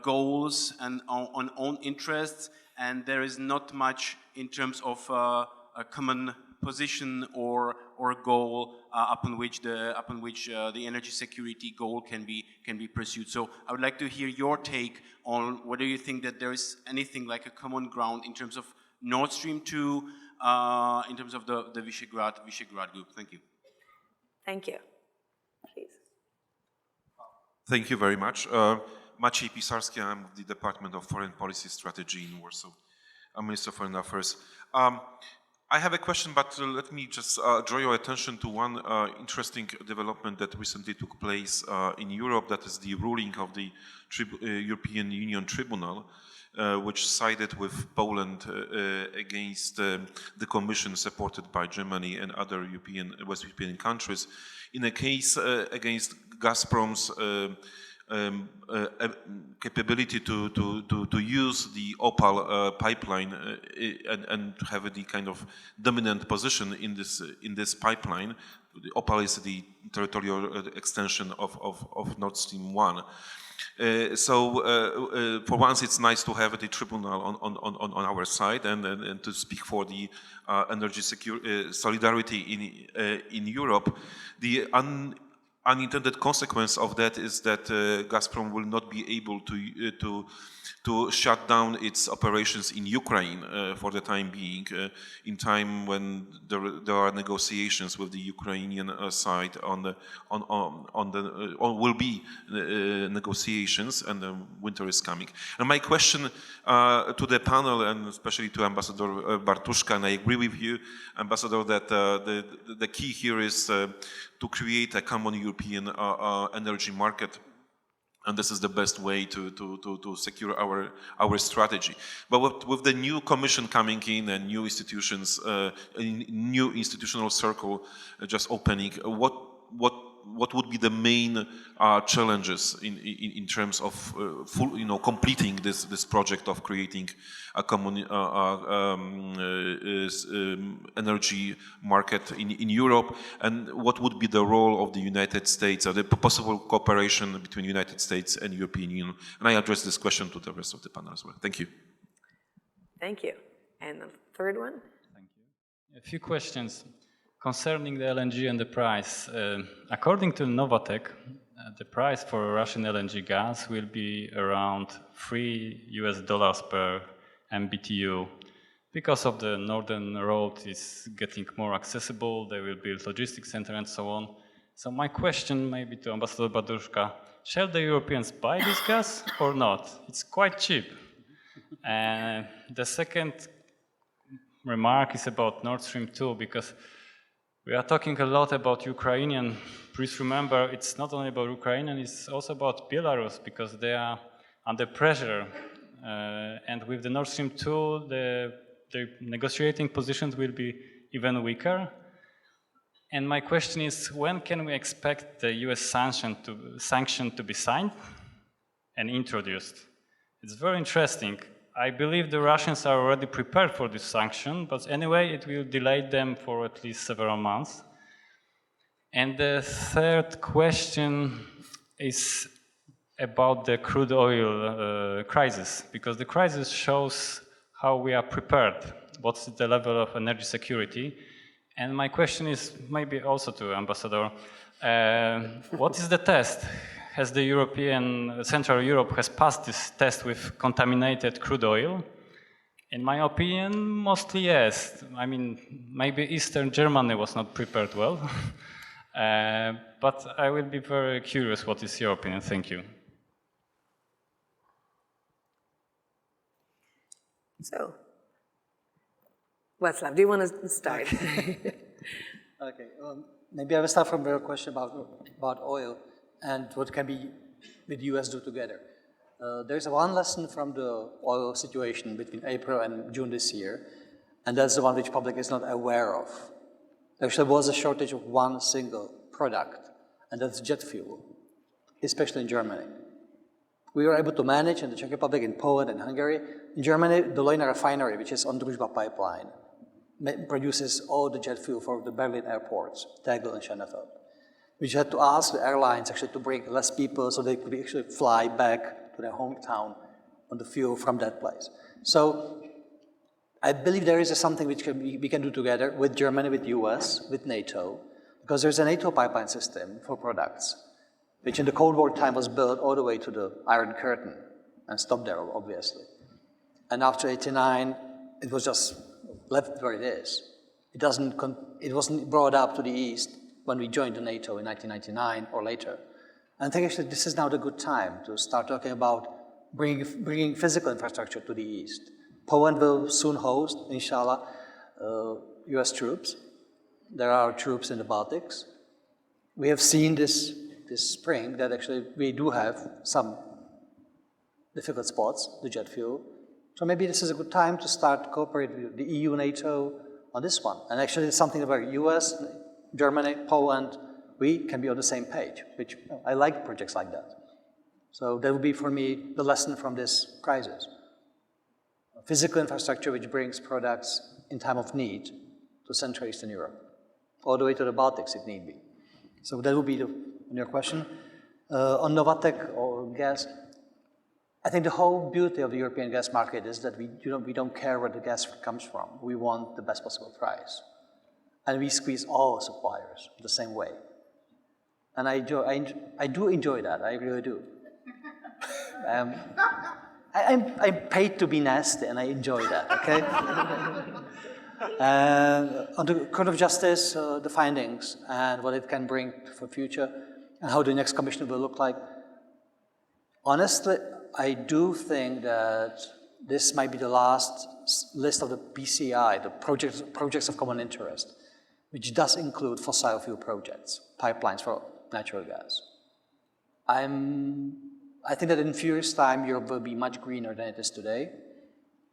goals and on own interests, and there is not much in terms of a common position or goal upon which the energy security goal can be pursued. So I would like to hear your take on whether you think that there is anything like a common ground in terms of Nord Stream 2, in terms of the Visegrad group. Thank you. Thank you. Please. Thank you very much. Maciej Pisarski, I'm of the Department of Foreign Policy Strategy in Warsaw. I'm Minister of Foreign Affairs. I have a question, but let me just draw your attention to one interesting development that recently took place in Europe. That is the ruling of the European Union Tribunal, which sided with Poland against the Commission supported by Germany and other West European countries in a case against Gazprom's capability to use the Opal pipeline and have the kind of dominant position in this pipeline. The Opal is the territorial extension of Nord Stream 1. So for once, it's nice to have the tribunal on our side and to speak for the energy solidarity in Europe. The unintended consequence of that is that Gazprom will not be able to shut down its operations in Ukraine for the time being, in time when there are negotiations with the Ukrainian side will be negotiations, and the winter is coming. And my question to the panel, and especially to Ambassador Bartuška, and I agree with you, Ambassador, that the key here is to create a common European energy market. And this is the best way to secure our strategy. But with the new Commission coming in and new institutions, new institutional circle just opening, what would be the main challenges in terms of completing this project of creating a common energy market in Europe, and what would be the role of the United States, or the possible cooperation between the United States and European Union? And I address this question to the rest of the panel as well. Thank you. Thank you. And the third one? Thank you. A few questions concerning the LNG and the price. According to Novatek, the price for Russian LNG gas will be around $3 per MBTU. Because of the northern road is getting more accessible, they will build logistics center and so on. So my question maybe to Ambassador Bartuška, shall the Europeans buy this gas or not? It's quite cheap. And the second remark is about Nord Stream 2, because we are talking a lot about Ukrainian. Please remember, it's not only about Ukrainian, it's also about Belarus, because they are under pressure. And with the Nord Stream 2, the negotiating positions will be even weaker. And my question is, when can we expect the US sanction to be signed and introduced? It's very interesting. I believe the Russians are already prepared for this sanction, but anyway, it will delay them for at least several months. And the third question is about the crude oil crisis, because the crisis shows how we are prepared, what's the level of energy security. And my question is maybe also to Ambassador, what is the test? Has the Central Europe has passed this test with contaminated crude oil? In my opinion, mostly yes. I mean, maybe Eastern Germany was not prepared well. But I will be very curious, what is your opinion? Thank you. So, Václav, do you want to start? Okay, maybe I will start from your question about oil and what can we with the US do together. There's one lesson from the oil situation between April and June this year, and that's the one which public is not aware of. There was a shortage of one single product, and that's jet fuel, especially in Germany. We were able to manage in the Czech Republic, in Poland, and Hungary. In Germany, the Leuna refinery, which is on the Druzhba pipeline, produces all the jet fuel for the Berlin airports, Tegel and Schönefeld. We had to ask the airlines actually to bring less people so they could actually fly back to their hometown on the fuel from that place. So I believe there is something which we can do together with Germany, with US, with NATO, because there's a NATO pipeline system for products, which in the Cold War time was built all the way to the Iron Curtain and stopped there, obviously. And after '89, it was just left where it is. It wasn't brought up to the East when we joined the NATO in 1999 or later. And I think actually this is now the good time to start talking about bringing physical infrastructure to the East. Poland will soon host, inshallah, US troops. There are troops in the Baltics. We have seen this spring that actually we do have some difficult spots, the jet fuel. So maybe this is a good time to start cooperating with the EU, NATO on this one. And actually it's something about US, Germany, Poland, we can be on the same page, which I like projects like that. So that would be for me the lesson from this crisis. Physical infrastructure which brings products in time of need to Central Eastern Europe, all the way to the Baltics if need be. So that would be your question. On Novatek or gas, I think the whole beauty of the European gas market is that we don't care where the gas comes from. We want the best possible price. And we squeeze all suppliers the same way. And I do enjoy that, I really do. I'm paid to be nasty, and I enjoy that, okay? On the Court of Justice, the findings and what it can bring for future, and how the next commission will look like. Honestly, I do think that this might be the last list of the PCI, the projects of common interest, which does include fossil fuel projects, pipelines for natural gas. I think that in a few years' time, Europe will be much greener than it is today.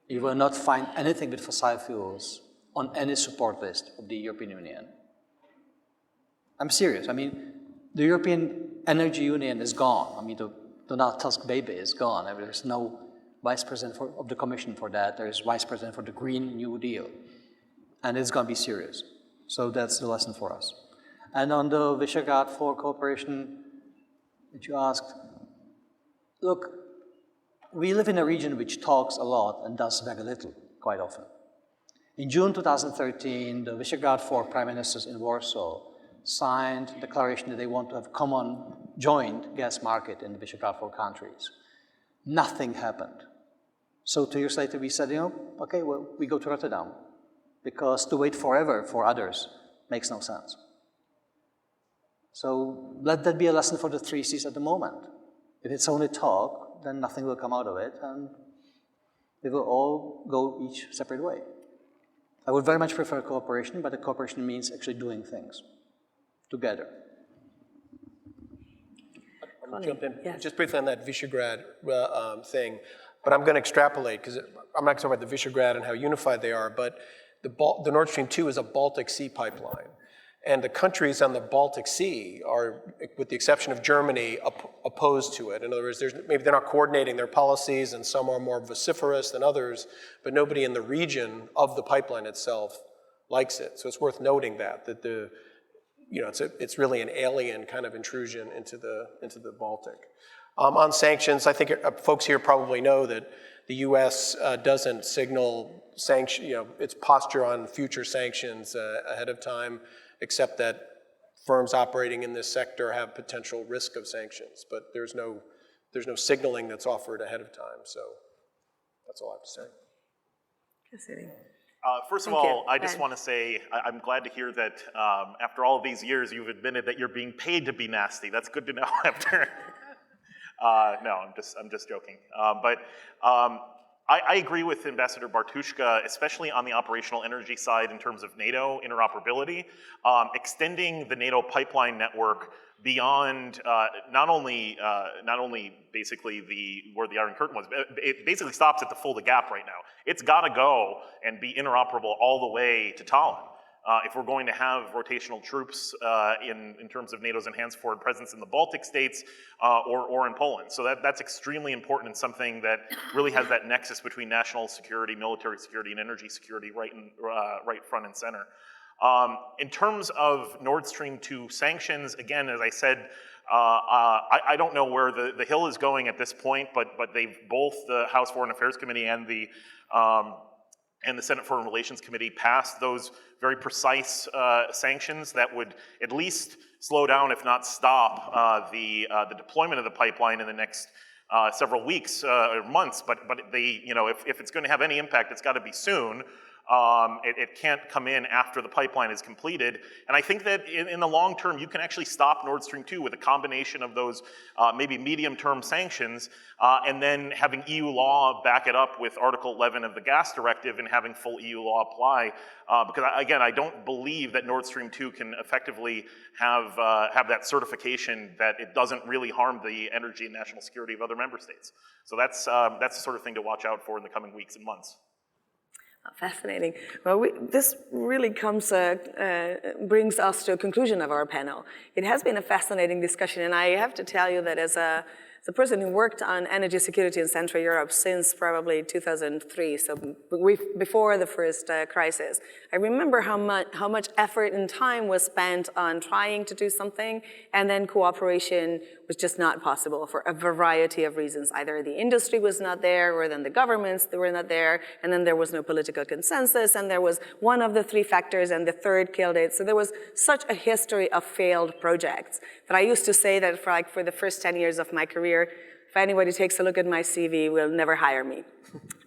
You will not find anything with fossil fuels on any support list of the European Union. I'm serious. I mean, the European Energy Union is gone. I mean, the Donald Tusk baby is gone. I mean, there's no vice president of the Commission for that. There's vice president for the Green New Deal. And it's going to be serious. So that's the lesson for us. And on the Visegrad 4 cooperation that you asked, look, we live in a region which talks a lot and does very little, quite often. In June 2013, the Visegrad 4 prime ministers in Warsaw signed a declaration that they want to have a common, joint gas market in the Visegrad 4 countries. Nothing happened. So 2 years later, we said, okay, well, we go to Rotterdam, because to wait forever for others makes no sense. So let that be a lesson for the 3 Cs at the moment. If it's only talk, then nothing will come out of it, and we will all go each separate way. I would very much prefer cooperation, but the cooperation means actually doing things together. I'm going to jump in just briefly on that Visegrad thing, but I'm going to extrapolate, because I'm not talking about the Visegrad and how unified they are, but the Nord Stream 2 is a Baltic Sea pipeline. And the countries on the Baltic Sea are, with the exception of Germany, opposed to it. In other words, maybe they're not coordinating their policies, and some are more vociferous than others, but nobody in the region of the pipeline itself likes it. So it's worth noting that it's really an alien kind of intrusion into the Baltic. On sanctions, I think folks here probably know that the U.S. doesn't signal its posture on future sanctions ahead of time, except that firms operating in this sector have potential risk of sanctions, but there's no signaling that's offered ahead of time. So that's all I have to say. First of all, I just want to say I'm glad to hear that after all of these years, you've admitted that you're being paid to be nasty. That's good to know after. No, I'm just joking. I agree with Ambassador Bartuška, especially on the operational energy side in terms of NATO interoperability. Extending the NATO pipeline network beyond not only basically where the Iron Curtain was, it basically stops at the Fulda Gap right now. It's got to go and be interoperable all the way to Tallinn. If we're going to have rotational troops in terms of NATO's enhanced forward presence in the Baltic states or in Poland. So that's extremely important and something that really has that nexus between national security, military security, and energy security right front and center. In terms of Nord Stream 2 sanctions, again, as I said, I don't know where the hill is going at this point, but they've both, the House Foreign Affairs Committee and the Senate Foreign Relations Committee passed those very precise sanctions that would at least slow down, if not stop, the deployment of the pipeline in the next several weeks or months. But if it's going to have any impact, it's got to be soon. It can't come in after the pipeline is completed. And I think that in the long term, you can actually stop Nord Stream 2 with a combination of those maybe medium-term sanctions and then having EU law back it up with Article 11 of the Gas Directive and having full EU law apply. Because again, I don't believe that Nord Stream 2 can effectively have that certification that it doesn't really harm the energy and national security of other member states. So that's the sort of thing to watch out for in the coming weeks and months. Fascinating. Well, this really brings us to a conclusion of our panel. It has been a fascinating discussion, and I have to tell you that as a the person who worked on energy security in Central Europe since probably 2003, so before the first crisis. I remember how much effort and time was spent on trying to do something, and then cooperation was just not possible for a variety of reasons. Either the industry was not there, or then the governments were not there, and then there was no political consensus, and there was one of the three factors, and the third killed it. So there was such a history of failed projects that I used to say that for the first 10 years of my career, if anybody takes a look at my CV, will never hire me.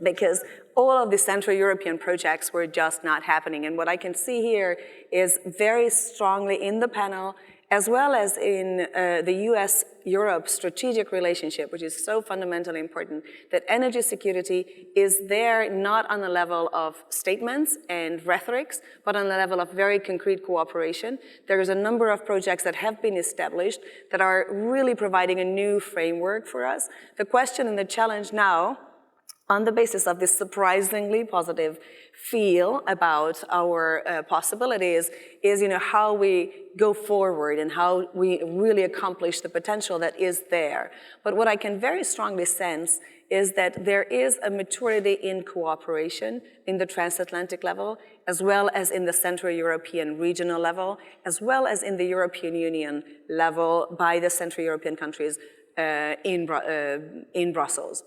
Because all of the Central European projects were just not happening. And what I can see here is very strongly in the panel, as well as in the US-Europe strategic relationship, which is so fundamentally important, that energy security is there not on the level of statements and rhetorics, but on the level of very concrete cooperation. There is a number of projects that have been established that are really providing a new framework for us. The question and the challenge now, on the basis of this surprisingly positive feel about our possibilities, is how we go forward and how we really accomplish the potential that is there. But what I can very strongly sense is that there is a maturity in cooperation in the transatlantic level, as well as in the Central European regional level, as well as in the European Union level by the Central European countries in Brussels.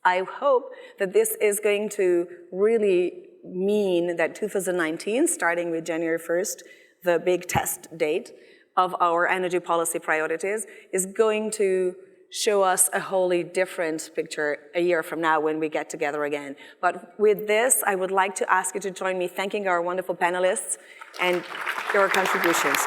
I hope that this is going to really mean that 2019, starting with January 1st, the big test date of our energy policy priorities, is going to show us a wholly different picture a year from now when we get together again. But with this, I would like to ask you to join me thanking our wonderful panelists and your contributions.